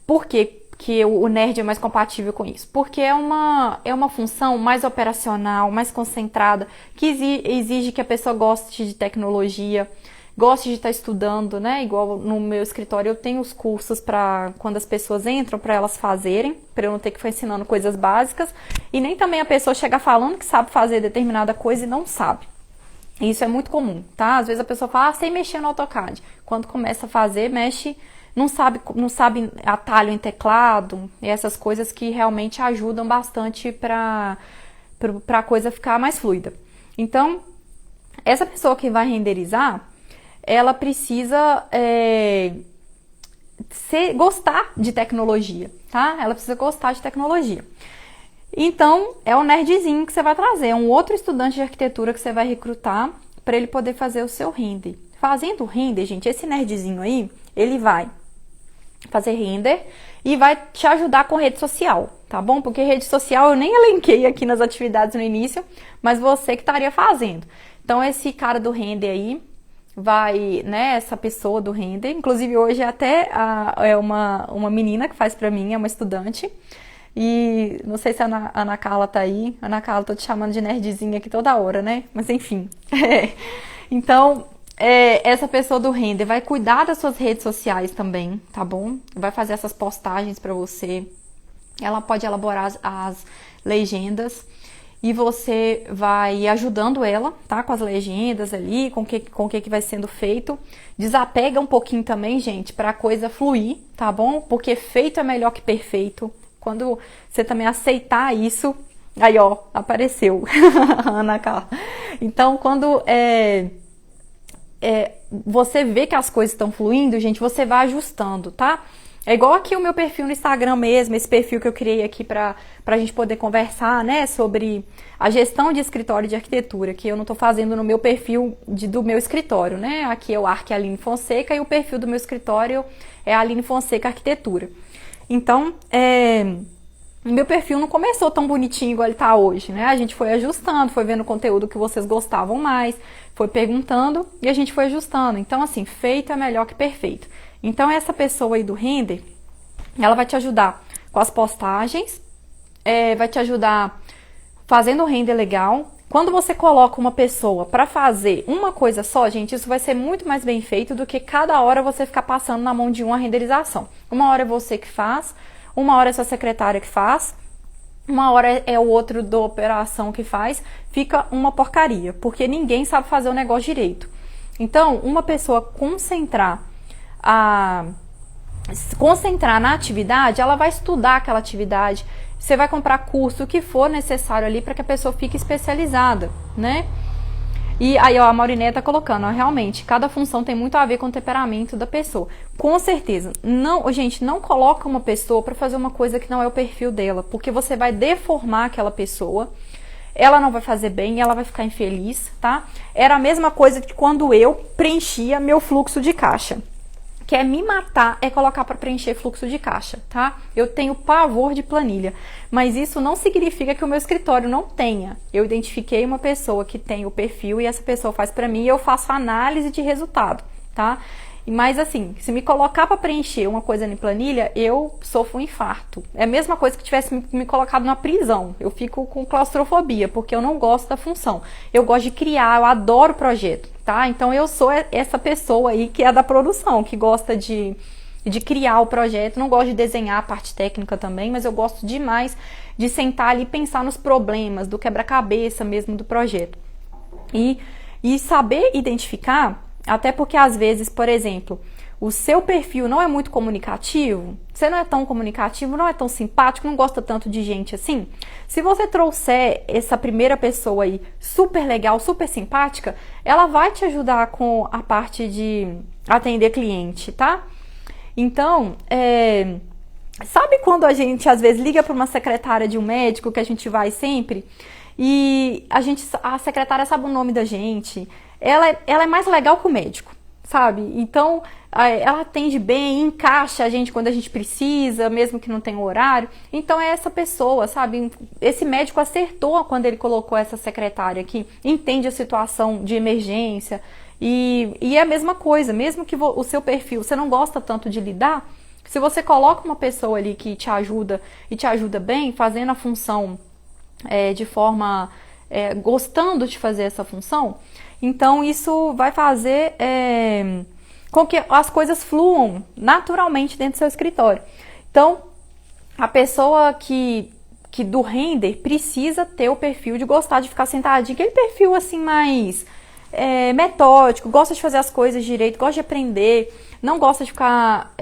por que o nerd é mais compatível com isso? Porque é uma função mais operacional, mais concentrada, que exige que a pessoa goste de tecnologia, goste de estar estudando, né? Igual no meu escritório eu tenho os cursos para quando as pessoas entram, para elas fazerem, para eu não ter que ficar ensinando coisas básicas, e nem também a pessoa chegar falando que sabe fazer determinada coisa e não sabe. Isso é muito comum, tá? Às vezes a pessoa fala, sei mexer no AutoCAD. Quando começa a fazer, mexe, não sabe atalho em teclado, e essas coisas que realmente ajudam bastante para a coisa ficar mais fluida. Então, essa pessoa que vai renderizar, ela precisa gostar de tecnologia, tá? Ela precisa gostar de tecnologia. Então, é o nerdzinho que você vai trazer, é um outro estudante de arquitetura que você vai recrutar para ele poder fazer o seu render. Fazendo o render, gente, esse nerdzinho aí, ele vai fazer render e vai te ajudar com rede social, tá bom? Porque rede social eu nem elenquei aqui nas atividades no início, mas você que estaria fazendo. Então, esse cara do render aí, essa pessoa do render, inclusive hoje até uma menina que faz pra mim, é uma estudante, e não sei se a Ana Carla tá aí. Ana Carla, tô te chamando de nerdzinha aqui toda hora, né? Mas enfim. Então, essa pessoa do render vai cuidar das suas redes sociais também, tá bom? Vai fazer essas postagens pra você. Ela pode elaborar as legendas. E você vai ajudando ela, tá? Com as legendas ali, com o que vai sendo feito. Desapega um pouquinho também, gente, pra coisa fluir, tá bom? Porque feito é melhor que perfeito. Quando você também aceitar isso... Aí, ó, apareceu. Ana Carla. Então, quando você vê que as coisas estão fluindo, gente, você vai ajustando, tá? É igual aqui o meu perfil no Instagram mesmo, esse perfil que eu criei aqui pra gente poder conversar, né, sobre a gestão de escritório de arquitetura, que eu não tô fazendo no meu perfil do meu escritório, né? Aqui é o Aline Fonseca e o perfil do meu escritório é a Aline Fonseca Arquitetura. Então, meu perfil não começou tão bonitinho igual ele tá hoje, né? A gente foi ajustando, foi vendo o conteúdo que vocês gostavam mais, foi perguntando e a gente foi ajustando. Então, assim, feito é melhor que perfeito. Então, essa pessoa aí do render, ela vai te ajudar com as postagens, vai te ajudar fazendo o render legal. Quando você coloca uma pessoa para fazer uma coisa só, gente, isso vai ser muito mais bem feito do que cada hora você ficar passando na mão de uma renderização. Uma hora é você que faz, uma hora é sua secretária que faz, uma hora é o outro da operação que faz, fica uma porcaria, porque ninguém sabe fazer o negócio direito. Então, uma pessoa concentrar na atividade, ela vai estudar aquela atividade, você vai comprar curso, o que for necessário ali para que a pessoa fique especializada, né? E aí, ó, a Mauriné tá colocando, ó, realmente, cada função tem muito a ver com o temperamento da pessoa. Com certeza. Não, gente, não coloca uma pessoa para fazer uma coisa que não é o perfil dela, porque você vai deformar aquela pessoa. ela não vai fazer bem, ela vai ficar infeliz, tá? Era a mesma coisa que quando eu preenchia meu fluxo de caixa. Quer me matar é colocar para preencher fluxo de caixa, tá? Eu tenho pavor de planilha, mas isso não significa que o meu escritório não tenha. Eu identifiquei uma pessoa que tem o perfil e essa pessoa faz para mim e eu faço análise de resultado, tá? Mas assim, se me colocar para preencher uma coisa em planilha, eu sofro um infarto. É a mesma coisa que tivesse me colocado numa prisão. Eu fico com claustrofobia, porque eu não gosto da função. Eu gosto de criar, eu adoro projeto, tá? Então eu sou essa pessoa aí que é da produção, que gosta de criar o projeto. Não gosto de desenhar a parte técnica também, mas eu gosto demais de sentar ali e pensar nos problemas, do quebra-cabeça mesmo do projeto. E saber identificar. Até porque, às vezes, por exemplo, o seu perfil não é muito comunicativo, você não é tão comunicativo, não é tão simpático, não gosta tanto de gente assim. Se você trouxer essa primeira pessoa aí super legal, super simpática, ela vai te ajudar com a parte de atender cliente, tá? Então, sabe quando a gente, às vezes, liga para uma secretária de um médico que a gente vai sempre e a secretária sabe o nome da gente? Ela é mais legal que o médico, sabe? Então, ela atende bem, encaixa a gente quando a gente precisa, mesmo que não tenha horário. Então, é essa pessoa, sabe? Esse médico acertou quando ele colocou essa secretária que entende a situação de emergência. E é a mesma coisa, mesmo que o seu perfil, você não gosta tanto de lidar, se você coloca uma pessoa ali que te ajuda e te ajuda bem, fazendo a função de forma... gostando de fazer essa função... Então, isso vai fazer com que as coisas fluam naturalmente dentro do seu escritório. Então, a pessoa que do render precisa ter o perfil de gostar de ficar sentadinho, aquele perfil assim mais metódico, gosta de fazer as coisas direito, gosta de aprender, não gosta de ficar,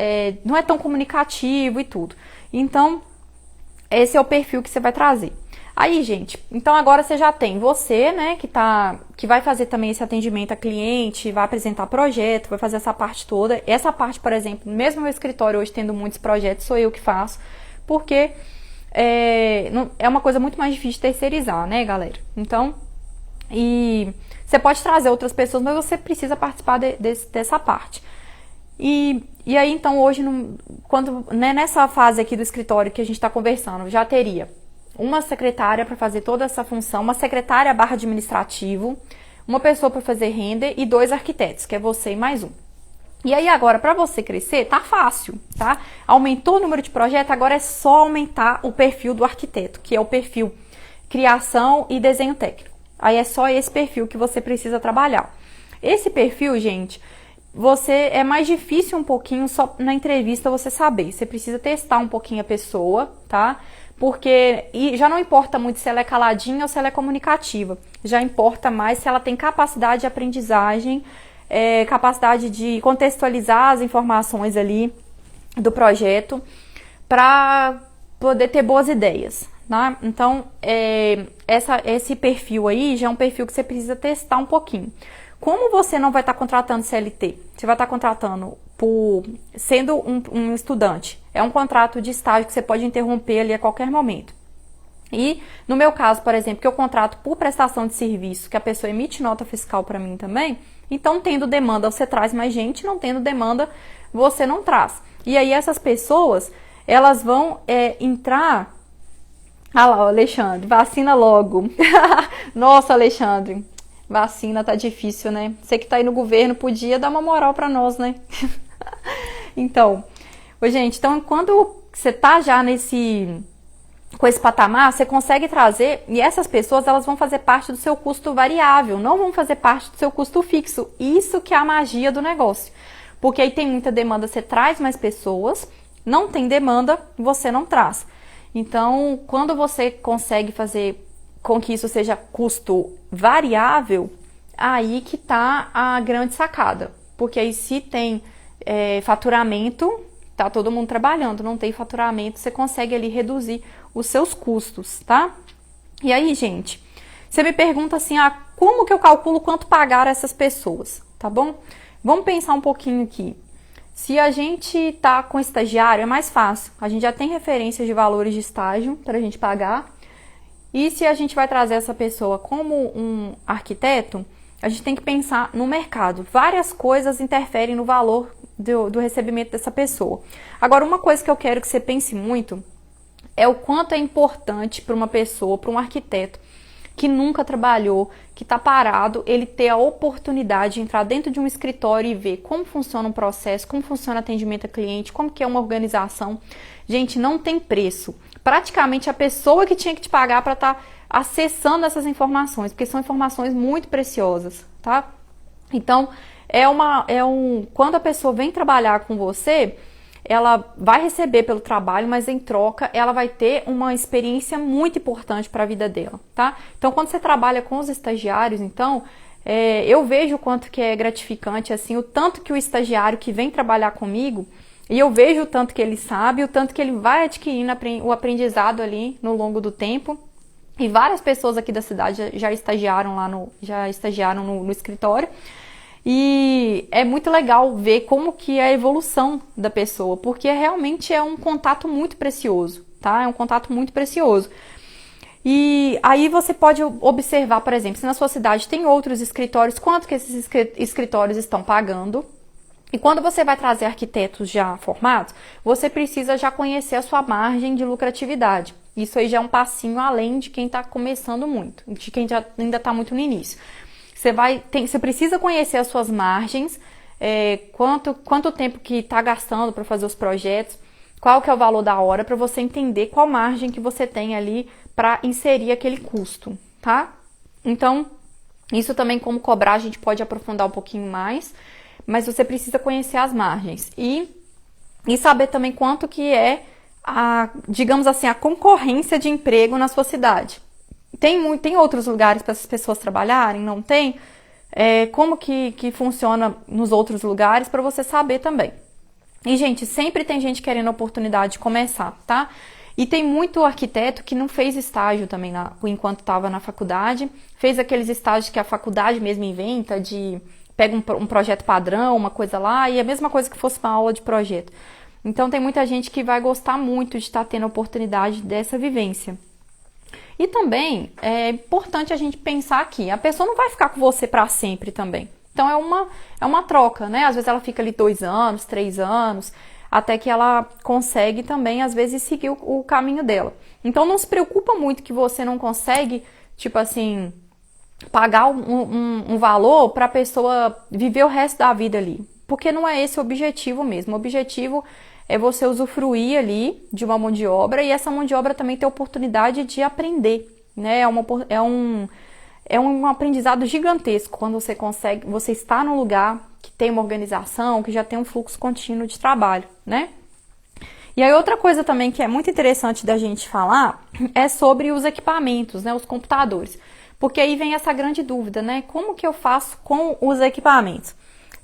não é tão comunicativo e tudo. Então, esse é o perfil que você vai trazer. Aí, gente, então agora você já tem você, né, que vai fazer também esse atendimento a cliente, vai apresentar projeto, vai fazer essa parte toda. Essa parte, por exemplo, mesmo no meu escritório hoje tendo muitos projetos, sou eu que faço, porque é uma coisa muito mais difícil de terceirizar, né, galera? Então, e você pode trazer outras pessoas, mas você precisa participar dessa parte. E aí, então, hoje, nessa fase aqui do escritório que a gente está conversando, já teria uma secretária para fazer toda essa função, uma secretária / administrativo, uma pessoa para fazer render e 2 arquitetos, que é você e mais um. E aí agora, para você crescer, tá fácil, tá? Aumentou o número de projetos, agora é só aumentar o perfil do arquiteto, que é o perfil criação e desenho técnico. Aí é só esse perfil que você precisa trabalhar. Esse perfil, gente, é mais difícil um pouquinho só na entrevista você saber. Você precisa testar um pouquinho a pessoa, tá? Porque já não importa muito se ela é caladinha ou se ela é comunicativa. Já importa mais se ela tem capacidade de aprendizagem, capacidade de contextualizar as informações ali do projeto para poder ter boas ideias, tá? Então, esse perfil aí já é um perfil que você precisa testar um pouquinho. Como você não vai estar contratando CLT, você vai estar contratando sendo um estudante. É um contrato de estágio que você pode interromper ali a qualquer momento. E no meu caso, por exemplo, que eu contrato por prestação de serviço, que a pessoa emite nota fiscal para mim também, então tendo demanda você traz mais gente, não tendo demanda você não traz. E aí essas pessoas, elas vão entrar... Ah lá, Alexandre, vacina logo. Nossa, Alexandre, vacina tá difícil, né? Você que tá aí no governo podia dar uma moral para nós, né? Então, gente, então quando você tá já com esse patamar, você consegue trazer, e essas pessoas, elas vão fazer parte do seu custo variável, não vão fazer parte do seu custo fixo. Isso que é a magia do negócio. Porque aí tem muita demanda, você traz mais pessoas, não tem demanda, você não traz. Então, quando você consegue fazer com que isso seja custo variável, aí que tá a grande sacada. Porque aí se tem faturamento, tá todo mundo trabalhando, não tem faturamento, você consegue ali reduzir os seus custos, tá? E aí, gente, você me pergunta assim, como que eu calculo quanto pagar essas pessoas, tá bom? Vamos pensar um pouquinho aqui. Se a gente tá com estagiário, é mais fácil. A gente já tem referências de valores de estágio para a gente pagar. E se a gente vai trazer essa pessoa como um arquiteto, a gente tem que pensar no mercado. Várias coisas interferem no valor do recebimento dessa pessoa. Agora, uma coisa que eu quero que você pense muito é o quanto é importante para uma pessoa, para um arquiteto que nunca trabalhou, que está parado, ele ter a oportunidade de entrar dentro de um escritório e ver como funciona um processo, como funciona o atendimento a cliente, como que é uma organização. Gente, não tem preço. Praticamente a pessoa que tinha que te pagar para estar acessando essas informações, porque são informações muito preciosas, tá? Então, quando a pessoa vem trabalhar com você, ela vai receber pelo trabalho, mas em troca ela vai ter uma experiência muito importante para a vida dela, tá? Então, quando você trabalha com os estagiários, então, eu vejo o quanto que é gratificante, assim, o tanto que o estagiário que vem trabalhar comigo, e eu vejo o tanto que ele sabe, o tanto que ele vai adquirindo o aprendizado ali no longo do tempo. E várias pessoas aqui da cidade já estagiaram no escritório. E é muito legal ver como que é a evolução da pessoa, porque realmente é um contato muito precioso, tá? É um contato muito precioso. E aí você pode observar, por exemplo, se na sua cidade tem outros escritórios, quanto que esses escritórios estão pagando. E quando você vai trazer arquitetos já formados, você precisa já conhecer a sua margem de lucratividade. Isso aí já é um passinho além de quem está começando muito, de quem já ainda está muito no início. Você precisa conhecer as suas margens, quanto tempo que está gastando para fazer os projetos, qual que é o valor da hora, para você entender qual margem que você tem ali para inserir aquele custo, tá? Então, isso também como cobrar a gente pode aprofundar um pouquinho mais, mas você precisa conhecer as margens e saber também quanto que é digamos assim, a concorrência de emprego na sua cidade. Tem outros lugares para essas pessoas trabalharem? Não tem? Como que funciona nos outros lugares para você saber também. E, gente, sempre tem gente querendo a oportunidade de começar, tá? E tem muito arquiteto que não fez estágio também enquanto estava na faculdade, fez aqueles estágios que a faculdade mesmo inventa, pega um projeto padrão, uma coisa lá, e a mesma coisa que fosse uma aula de projeto. Então, tem muita gente que vai gostar muito de estar tendo a oportunidade dessa vivência. E também é importante a gente pensar que a pessoa não vai ficar com você para sempre também. Então, é uma troca, né? Às vezes ela fica ali 2 anos, 3 anos, até que ela consegue também, às vezes, seguir o caminho dela. Então, não se preocupa muito que você não consegue, tipo assim, pagar um valor para a pessoa viver o resto da vida ali. Porque não é esse o objetivo mesmo. O objetivo é você usufruir ali de uma mão de obra e essa mão de obra também ter a oportunidade de aprender, né? É um aprendizado gigantesco quando você está num lugar que tem uma organização, que já tem um fluxo contínuo de trabalho, né? E aí outra coisa também que é muito interessante da gente falar é sobre os equipamentos, né? Os computadores. Porque aí vem essa grande dúvida, né? Como que eu faço com os equipamentos?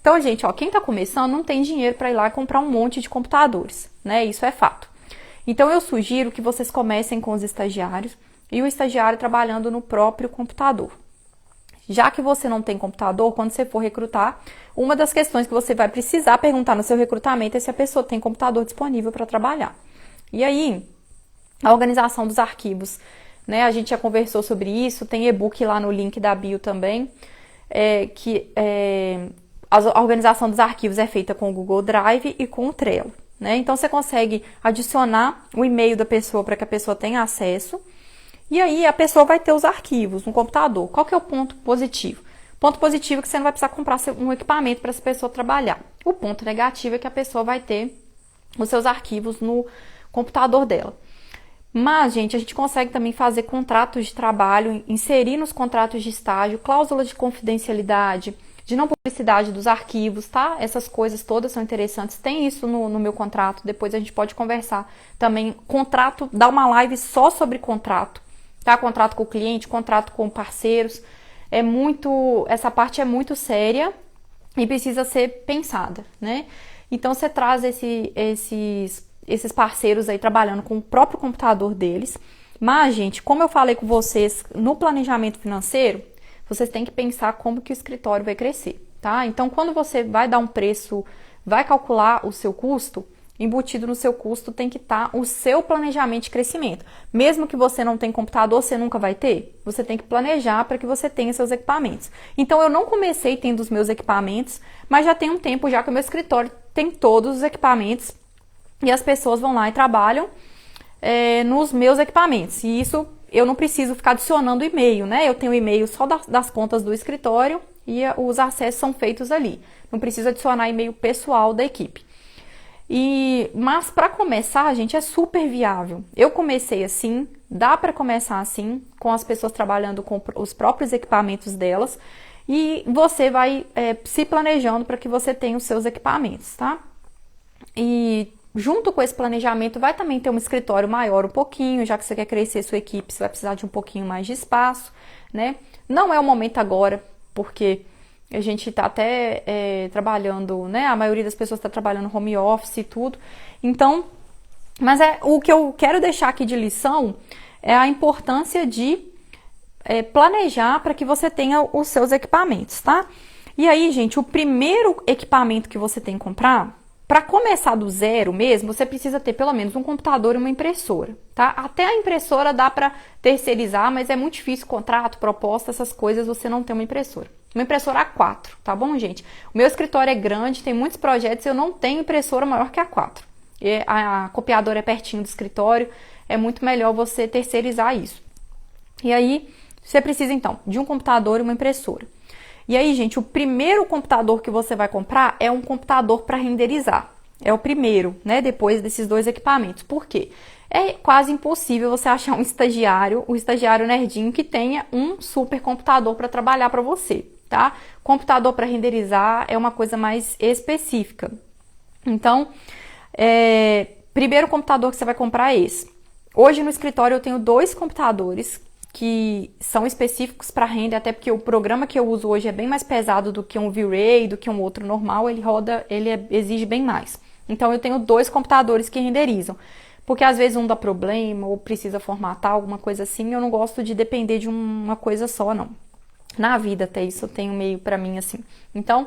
Então, gente, quem está começando não tem dinheiro para ir lá e comprar um monte de computadores, né? Isso é fato. Então, eu sugiro que vocês comecem com os estagiários e o estagiário trabalhando no próprio computador. Já que você não tem computador, quando você for recrutar, uma das questões que você vai precisar perguntar no seu recrutamento é se a pessoa tem computador disponível para trabalhar. E aí, a organização dos arquivos, né? A gente já conversou sobre isso, tem e-book lá no link da bio também, a organização dos arquivos é feita com o Google Drive e com o Trello, né? Então, você consegue adicionar o e-mail da pessoa para que a pessoa tenha acesso. E aí, a pessoa vai ter os arquivos no computador. Qual que é o ponto positivo? Ponto positivo é que você não vai precisar comprar um equipamento para essa pessoa trabalhar. O ponto negativo é que a pessoa vai ter os seus arquivos no computador dela. Mas, gente, a gente consegue também fazer contratos de trabalho, inserir nos contratos de estágio, cláusulas de confidencialidade, de não publicidade dos arquivos, tá? Essas coisas todas são interessantes. Tem isso no meu contrato, depois a gente pode conversar também. Contrato, dá uma live só sobre contrato, tá? Contrato com o cliente, contrato com parceiros. Essa parte é muito séria e precisa ser pensada, né? Então, você traz esses parceiros aí trabalhando com o próprio computador deles. Mas, gente, como eu falei com vocês no planejamento financeiro, vocês têm que pensar como que o escritório vai crescer, tá? Então, quando você vai dar um preço, vai calcular o seu custo, embutido no seu custo tem que estar o seu planejamento de crescimento. Mesmo que você não tenha computador, você nunca vai ter. Você tem que planejar para que você tenha seus equipamentos. Então, eu não comecei tendo os meus equipamentos, mas já tem um tempo já que o meu escritório tem todos os equipamentos e as pessoas vão lá e trabalham nos meus equipamentos. E isso eu não preciso ficar adicionando e-mail, né? Eu tenho e-mail só das contas do escritório e os acessos são feitos ali. Não preciso adicionar e-mail pessoal da equipe. Mas para começar, gente, é super viável. Eu comecei assim, dá para começar assim, com as pessoas trabalhando com os próprios equipamentos delas, e você vai se planejando para que você tenha os seus equipamentos, tá? E junto com esse planejamento vai também ter um escritório maior um pouquinho, já que você quer crescer sua equipe, você vai precisar de um pouquinho mais de espaço, né? Não é o momento agora, porque a gente está até trabalhando, né? A maioria das pessoas está trabalhando home office e tudo. Então, mas o que eu quero deixar aqui de lição é a importância de planejar para que você tenha os seus equipamentos, tá? E aí, gente, o primeiro equipamento que você tem que comprar, para começar do zero mesmo, você precisa ter pelo menos um computador e uma impressora, tá? Até a impressora dá para terceirizar, mas é muito difícil, contrato, proposta, essas coisas, você não tem uma impressora. Uma impressora A4, tá bom, gente? O meu escritório é grande, tem muitos projetos, eu não tenho impressora maior que a A4. E a copiadora é pertinho do escritório, é muito melhor você terceirizar isso. E aí, você precisa, então, de um computador e uma impressora. E aí, gente, o primeiro computador que você vai comprar é um computador para renderizar. É o primeiro, né? Depois desses dois equipamentos. Por quê? É quase impossível você achar um estagiário nerdinho que tenha um super computador para trabalhar para você, tá? Computador para renderizar é uma coisa mais específica. Então, primeiro computador que você vai comprar é esse. Hoje no escritório eu tenho 2 computadores que são específicos para render, até porque o programa que eu uso hoje é bem mais pesado do que um V-Ray, do que um outro normal, ele exige bem mais. Então eu tenho 2 computadores que renderizam, porque às vezes um dá problema ou precisa formatar, alguma coisa assim, eu não gosto de depender de uma coisa só, não. Na vida até isso eu tenho meio para mim assim. Então,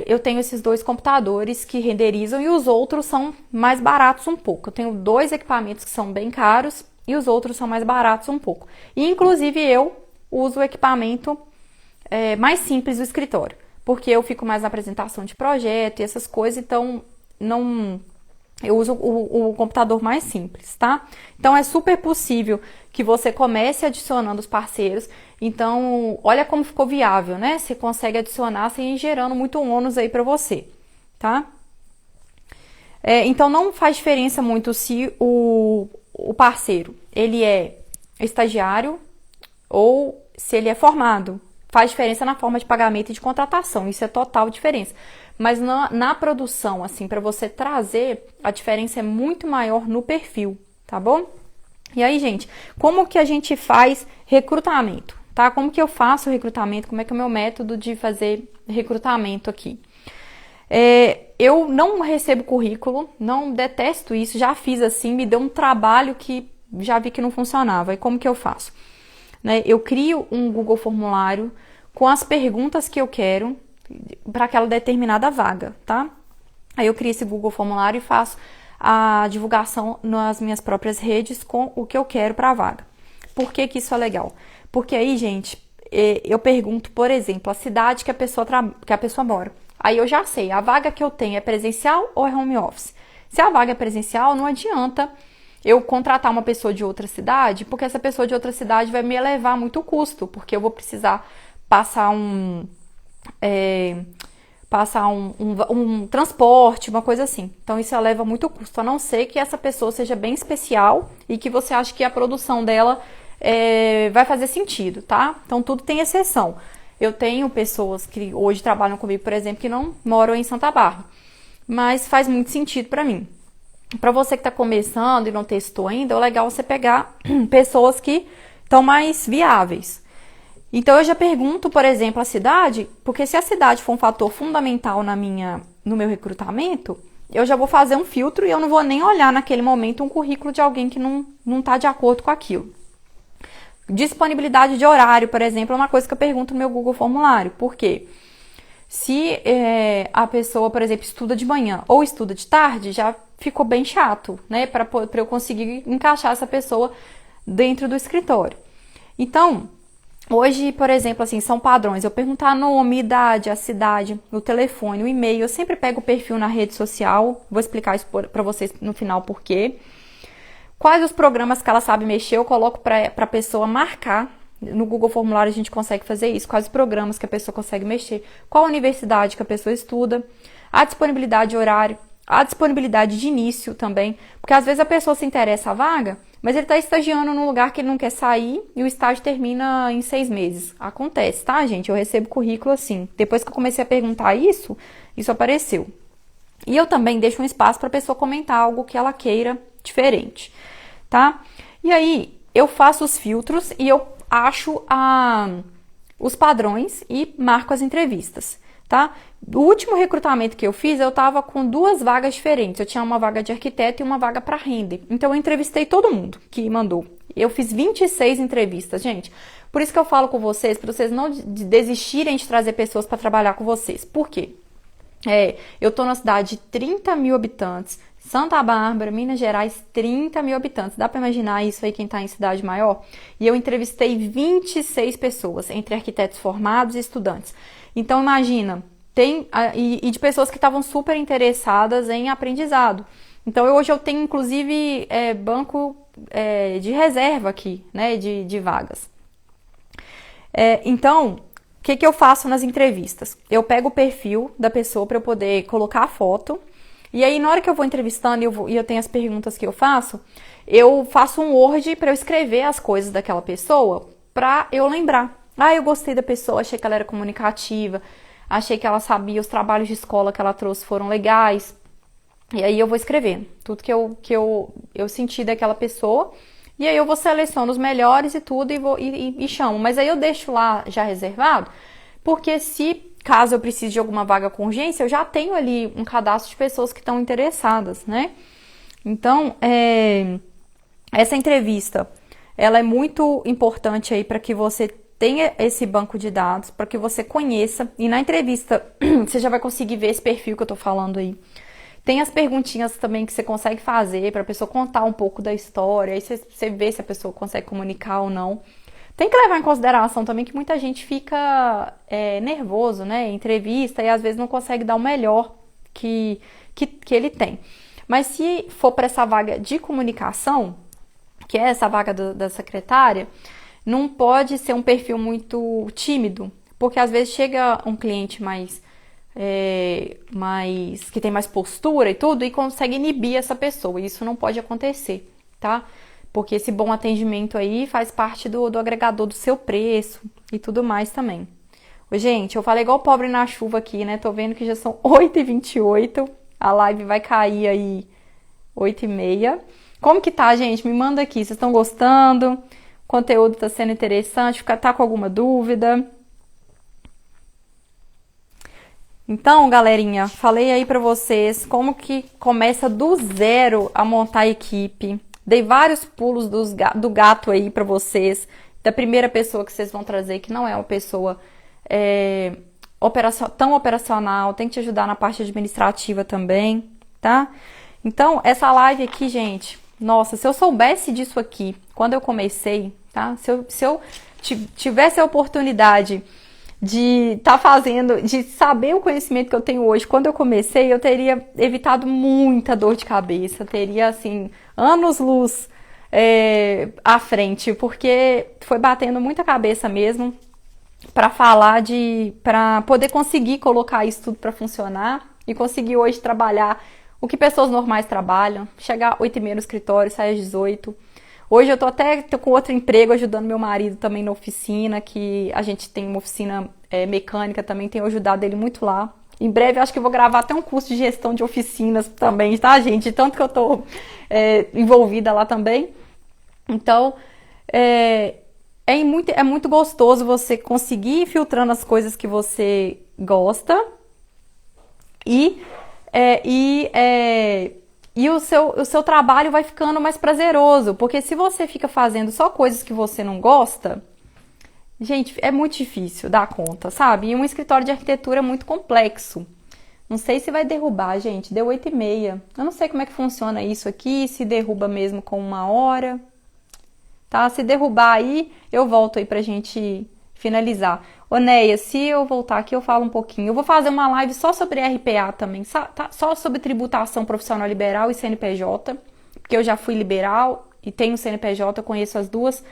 eu tenho esses 2 computadores que renderizam e os outros são mais baratos um pouco. Eu tenho 2 equipamentos que são bem caros, e os outros são mais baratos um pouco. E, inclusive, eu uso o equipamento mais simples do escritório, porque eu fico mais na apresentação de projeto e essas coisas, então eu uso o computador mais simples, tá? Então, é super possível que você comece adicionando os parceiros. Então, olha como ficou viável, né? Você consegue adicionar sem ir gerando muito ônus aí para você, tá? Então, não faz diferença muito se o parceiro, ele é estagiário ou se ele é formado. Faz diferença na forma de pagamento e de contratação, isso é total diferença. Mas na produção, assim, para você trazer, a diferença é muito maior no perfil, tá bom? E aí, gente, como que a gente faz recrutamento, tá? Como que eu faço recrutamento, como é que é o meu método de fazer recrutamento aqui? Eu não recebo currículo, não detesto isso, já fiz assim, me deu um trabalho que já vi que não funcionava. E como que eu faço? Eu crio um Google formulário com as perguntas que eu quero para aquela determinada vaga, tá? Aí eu crio esse Google formulário e faço a divulgação nas minhas próprias redes com o que eu quero para a vaga. Por que que isso é legal? Porque aí, gente, eu pergunto, por exemplo, a cidade que a pessoa mora. Aí eu já sei, a vaga que eu tenho é presencial ou é home office? Se a vaga é presencial, não adianta eu contratar uma pessoa de outra cidade, porque essa pessoa de outra cidade vai me elevar muito o custo, porque eu vou precisar passar um transporte, uma coisa assim. Então isso eleva muito o custo, a não ser que essa pessoa seja bem especial e que você acha que a produção dela vai fazer sentido, tá? Então tudo tem exceção. Eu tenho pessoas que hoje trabalham comigo, por exemplo, que não moram em Santa Bárbara, mas faz muito sentido para mim. Para você que está começando e não testou ainda, é legal você pegar pessoas que estão mais viáveis. Então eu já pergunto, por exemplo, a cidade, porque se a cidade for um fator fundamental no meu recrutamento, eu já vou fazer um filtro e eu não vou nem olhar naquele momento um currículo de alguém que não está de acordo com aquilo. Disponibilidade de horário, por exemplo, é uma coisa que eu pergunto no meu Google formulário. Por quê? Se a pessoa, por exemplo, estuda de manhã ou estuda de tarde, já ficou bem chato, né? Para eu conseguir encaixar essa pessoa dentro do escritório. Então, hoje, por exemplo, assim, são padrões. Eu perguntar nome, idade, a cidade, o telefone, o e-mail. Eu sempre pego o perfil na rede social. Vou explicar isso para vocês no final por quê. Quais os programas que ela sabe mexer, eu coloco para a pessoa marcar. No Google Formulário a gente consegue fazer isso. Quais os programas que a pessoa consegue mexer. Qual a universidade que a pessoa estuda. A disponibilidade de horário. A disponibilidade de início também. Porque às vezes a pessoa se interessa a vaga, mas ele está estagiando num lugar que ele não quer sair e o estágio termina em 6 meses. Acontece, tá, gente? Eu recebo currículo assim. Depois que eu comecei a perguntar isso apareceu. E eu também deixo um espaço para a pessoa comentar algo que ela queira diferente, tá? E aí, eu faço os filtros e eu acho os padrões e marco as entrevistas, tá? O último recrutamento que eu fiz, eu tava com 2 vagas diferentes. Eu tinha uma vaga de arquiteto e uma vaga para render. Então, eu entrevistei todo mundo que mandou. Eu fiz 26 entrevistas, gente. Por isso que eu falo com vocês, para vocês não desistirem de trazer pessoas para trabalhar com vocês. Por quê? Eu tô numa cidade de 30 mil habitantes, Santa Bárbara, Minas Gerais, 30 mil habitantes. Dá para imaginar isso aí quem tá em cidade maior? E eu entrevistei 26 pessoas, entre arquitetos formados e estudantes. Então, imagina, e de pessoas que estavam super interessadas em aprendizado. Então, hoje eu tenho, inclusive, banco de reserva aqui, né, de vagas. Então, o que eu faço nas entrevistas? Eu pego o perfil da pessoa para eu poder colocar a foto. E aí, na hora que eu vou entrevistando e eu tenho as perguntas que eu faço um Word para eu escrever as coisas daquela pessoa para eu lembrar. Eu gostei da pessoa, achei que ela era comunicativa, achei que ela sabia, os trabalhos de escola que ela trouxe foram legais. E aí eu vou escrever tudo que eu senti daquela pessoa. E aí eu vou selecionando os melhores e tudo e chamo. Mas aí eu deixo lá já reservado, porque caso eu precise de alguma vaga com urgência, eu já tenho ali um cadastro de pessoas que estão interessadas, né? Então, essa entrevista, ela é muito importante aí para que você tenha esse banco de dados, para que você conheça. E na entrevista, você já vai conseguir ver esse perfil que eu tô falando aí. Tem as perguntinhas também que você consegue fazer para a pessoa contar um pouco da história, aí você vê se a pessoa consegue comunicar ou não. Tem que levar em consideração também que muita gente fica nervoso, né, em entrevista e às vezes não consegue dar o melhor que ele tem. Mas se for para essa vaga de comunicação, que é essa vaga da secretária, não pode ser um perfil muito tímido, porque às vezes chega um cliente que tem mais postura e tudo, e consegue inibir essa pessoa. Isso não pode acontecer, tá? Porque esse bom atendimento aí faz parte do agregador do seu preço e tudo mais também. Gente, eu falei igual pobre na chuva aqui, né? Tô vendo que já são 8h28, a live vai cair aí 8h30. Como que tá, gente? Me manda aqui, vocês estão gostando? O conteúdo tá sendo interessante? Tá com alguma dúvida? Então, galerinha, falei aí pra vocês como que começa do zero a montar a equipe. Dei vários pulos do gato aí pra vocês. Da primeira pessoa que vocês vão trazer, que não é uma pessoa tão operacional, tem que te ajudar na parte administrativa também, tá? Então, essa live aqui, gente, nossa, se eu soubesse disso aqui quando eu comecei, tá? Se eu tivesse a oportunidade de de saber o conhecimento que eu tenho hoje, quando eu comecei, eu teria evitado muita dor de cabeça, teria, assim, anos-luz à frente, porque foi batendo muita cabeça mesmo para poder conseguir colocar isso tudo para funcionar e conseguir hoje trabalhar o que pessoas normais trabalham, chegar 8h30 no escritório, sair às 18h. Hoje eu tô com outro emprego, ajudando meu marido também na oficina, que a gente tem uma oficina mecânica também, tenho ajudado ele muito lá. Em breve, acho que eu vou gravar até um curso de gestão de oficinas também, tá, gente? Tanto que eu tô envolvida lá também. Então, é muito gostoso você conseguir ir filtrando as coisas que você gosta e o seu trabalho vai ficando mais prazeroso, porque se você fica fazendo só coisas que você não gosta, Gente, é muito difícil dar conta, sabe? E um escritório de arquitetura é muito complexo. Não sei se vai derrubar, gente. Deu 8h30. Eu não sei como é que funciona isso aqui, se derruba mesmo com 1 hora. Tá? Se derrubar aí, eu volto aí pra gente finalizar. Ô, Neia, se eu voltar aqui, eu falo um pouquinho. Eu vou fazer uma live só sobre RPA também, tá? Só sobre tributação profissional liberal e CNPJ, porque eu já fui liberal e tenho CNPJ, eu conheço as duas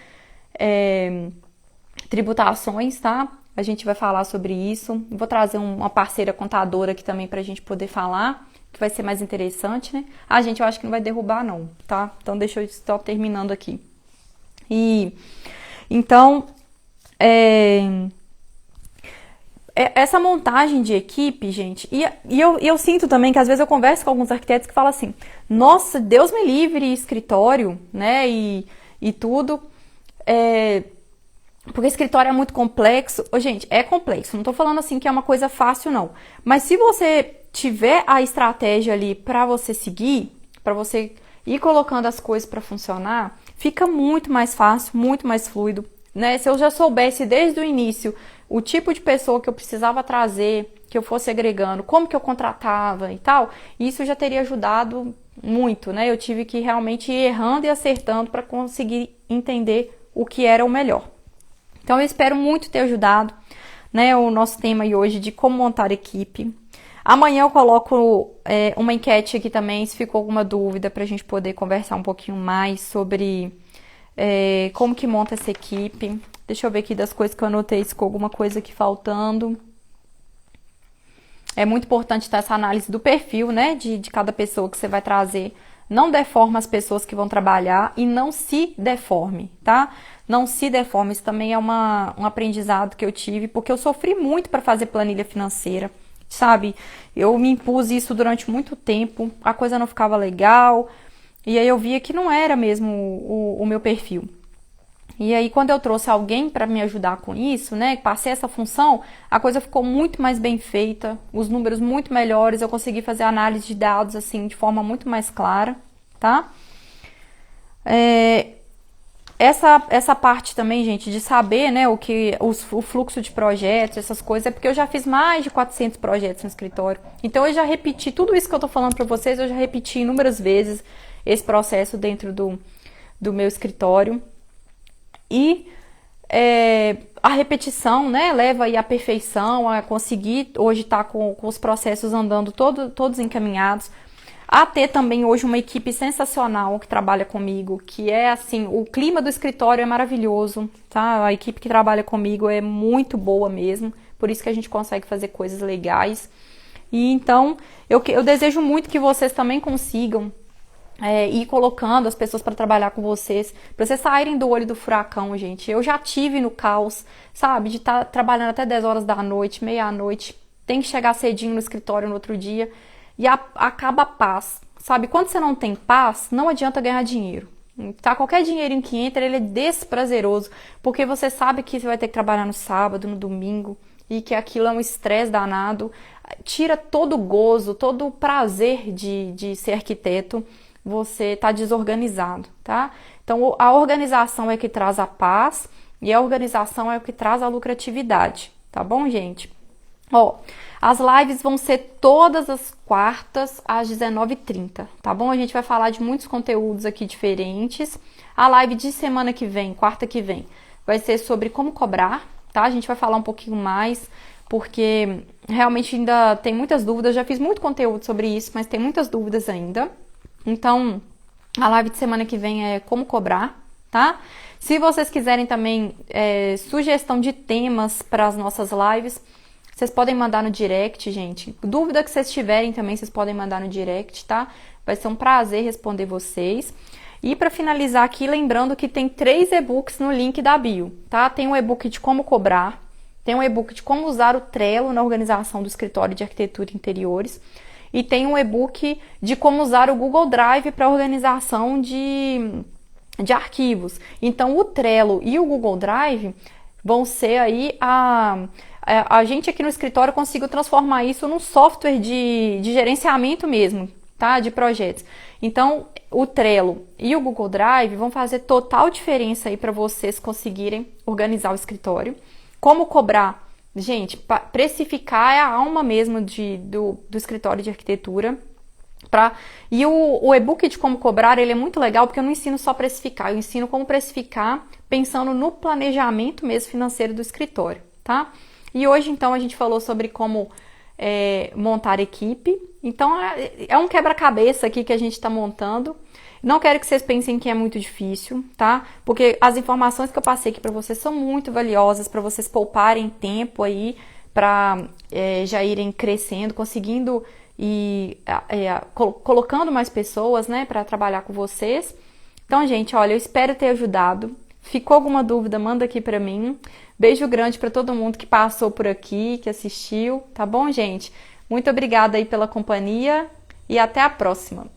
tributações, tá? A gente vai falar sobre isso. Vou trazer uma parceira contadora aqui também pra gente poder falar, que vai ser mais interessante, né? Gente, eu acho que não vai derrubar não, tá? Então deixa eu estar terminando aqui. E então, essa montagem de equipe, gente, e eu sinto também que às vezes eu converso com alguns arquitetos que falam assim, nossa, Deus me livre, escritório, né, e tudo, porque escritório é muito complexo. Gente, é complexo, não tô falando assim que é uma coisa fácil não, mas se você tiver a estratégia ali para você seguir, para você ir colocando as coisas para funcionar, fica muito mais fácil, muito mais fluido, né? Se eu já soubesse desde o início o tipo de pessoa que eu precisava trazer, que eu fosse agregando, como que eu contratava e tal, isso já teria ajudado muito, né? Eu tive que realmente ir errando e acertando para conseguir entender o que era o melhor. Então eu espero muito ter ajudado, né? O nosso tema aí hoje de como montar equipe. Amanhã eu coloco uma enquete aqui também, se ficou alguma dúvida, para a gente poder conversar um pouquinho mais sobre como que monta essa equipe. Deixa eu ver aqui das coisas que eu anotei, se ficou alguma coisa aqui faltando. É muito importante ter essa análise do perfil, né, de cada pessoa que você vai trazer. Não deforma as pessoas que vão trabalhar e não se deforme, tá? Não se deforme, isso também é um aprendizado que eu tive, porque eu sofri muito para fazer planilha financeira. Sabe, eu me impus isso durante muito tempo, a coisa não ficava legal, e aí eu via que não era mesmo o meu perfil. E aí quando eu trouxe alguém para me ajudar com isso, né, passei essa função, a coisa ficou muito mais bem feita, os números muito melhores, eu consegui fazer análise de dados assim de forma muito mais clara, tá? Essa parte também, gente, de saber, né, o fluxo de projetos, essas coisas, é porque eu já fiz mais de 400 projetos no escritório. Então, eu já repeti tudo isso que eu tô falando para vocês, eu já repeti inúmeras vezes esse processo dentro do meu escritório. E a repetição, né, leva aí à perfeição, a conseguir hoje estar com os processos andando todos encaminhados. A ter também hoje uma equipe sensacional que trabalha comigo, que é assim, o clima do escritório é maravilhoso, tá? A equipe que trabalha comigo é muito boa mesmo, por isso que a gente consegue fazer coisas legais. E então, eu desejo muito que vocês também consigam ir colocando as pessoas para trabalhar com vocês, para vocês saírem do olho do furacão, gente. Eu já tive no caos, sabe, de estar trabalhando até 10 horas da noite, meia-noite, tem que chegar cedinho no escritório no outro dia. E acaba a paz, sabe? Quando você não tem paz, não adianta ganhar dinheiro, tá? Qualquer dinheirinho que entra, ele é desprazeroso, porque você sabe que você vai ter que trabalhar no sábado, no domingo, e que aquilo é um estresse danado, tira todo o gozo, todo o prazer de ser arquiteto, você tá desorganizado, tá? Então, a organização é que traz a paz, e a organização é o que traz a lucratividade, tá bom, gente? As lives vão ser todas as quartas às 19h30, tá bom? A gente vai falar de muitos conteúdos aqui diferentes. A live de semana que vem, quarta que vem, vai ser sobre como cobrar, tá? A gente vai falar um pouquinho mais, porque realmente ainda tem muitas dúvidas. Já fiz muito conteúdo sobre isso, mas tem muitas dúvidas ainda. Então, a live de semana que vem é como cobrar, tá? Se vocês quiserem também sugestão de temas para as nossas lives, vocês podem mandar no direct, gente. Dúvida que vocês tiverem também, vocês podem mandar no direct, tá? Vai ser um prazer responder vocês. E para finalizar aqui, lembrando que tem 3 e-books no link da bio, tá? Tem um e-book de como cobrar, tem um e-book de como usar o Trello na organização do escritório de arquitetura e interiores, e tem um e-book de como usar o Google Drive para organização de arquivos. Então, o Trello e o Google Drive vão ser aí a gente aqui no escritório conseguiu transformar isso num software de gerenciamento mesmo, tá? De projetos. Então, o Trello e o Google Drive vão fazer total diferença aí para vocês conseguirem organizar o escritório. Como cobrar? Gente, precificar é a alma mesmo do escritório de arquitetura. E o e-book de como cobrar, ele é muito legal porque eu não ensino só precificar, eu ensino como precificar pensando no planejamento mesmo financeiro do escritório, tá? E hoje, então, a gente falou sobre como montar equipe. Então, é um quebra-cabeça aqui que a gente está montando. Não quero que vocês pensem que é muito difícil, tá? Porque as informações que eu passei aqui para vocês são muito valiosas para vocês pouparem tempo aí, para já irem crescendo, conseguindo e colocando mais pessoas, né, para trabalhar com vocês. Então, gente, olha, eu espero ter ajudado. Ficou alguma dúvida, manda aqui para mim. Beijo grande para todo mundo que passou por aqui, que assistiu, tá bom, gente? Muito obrigada aí pela companhia e até a próxima.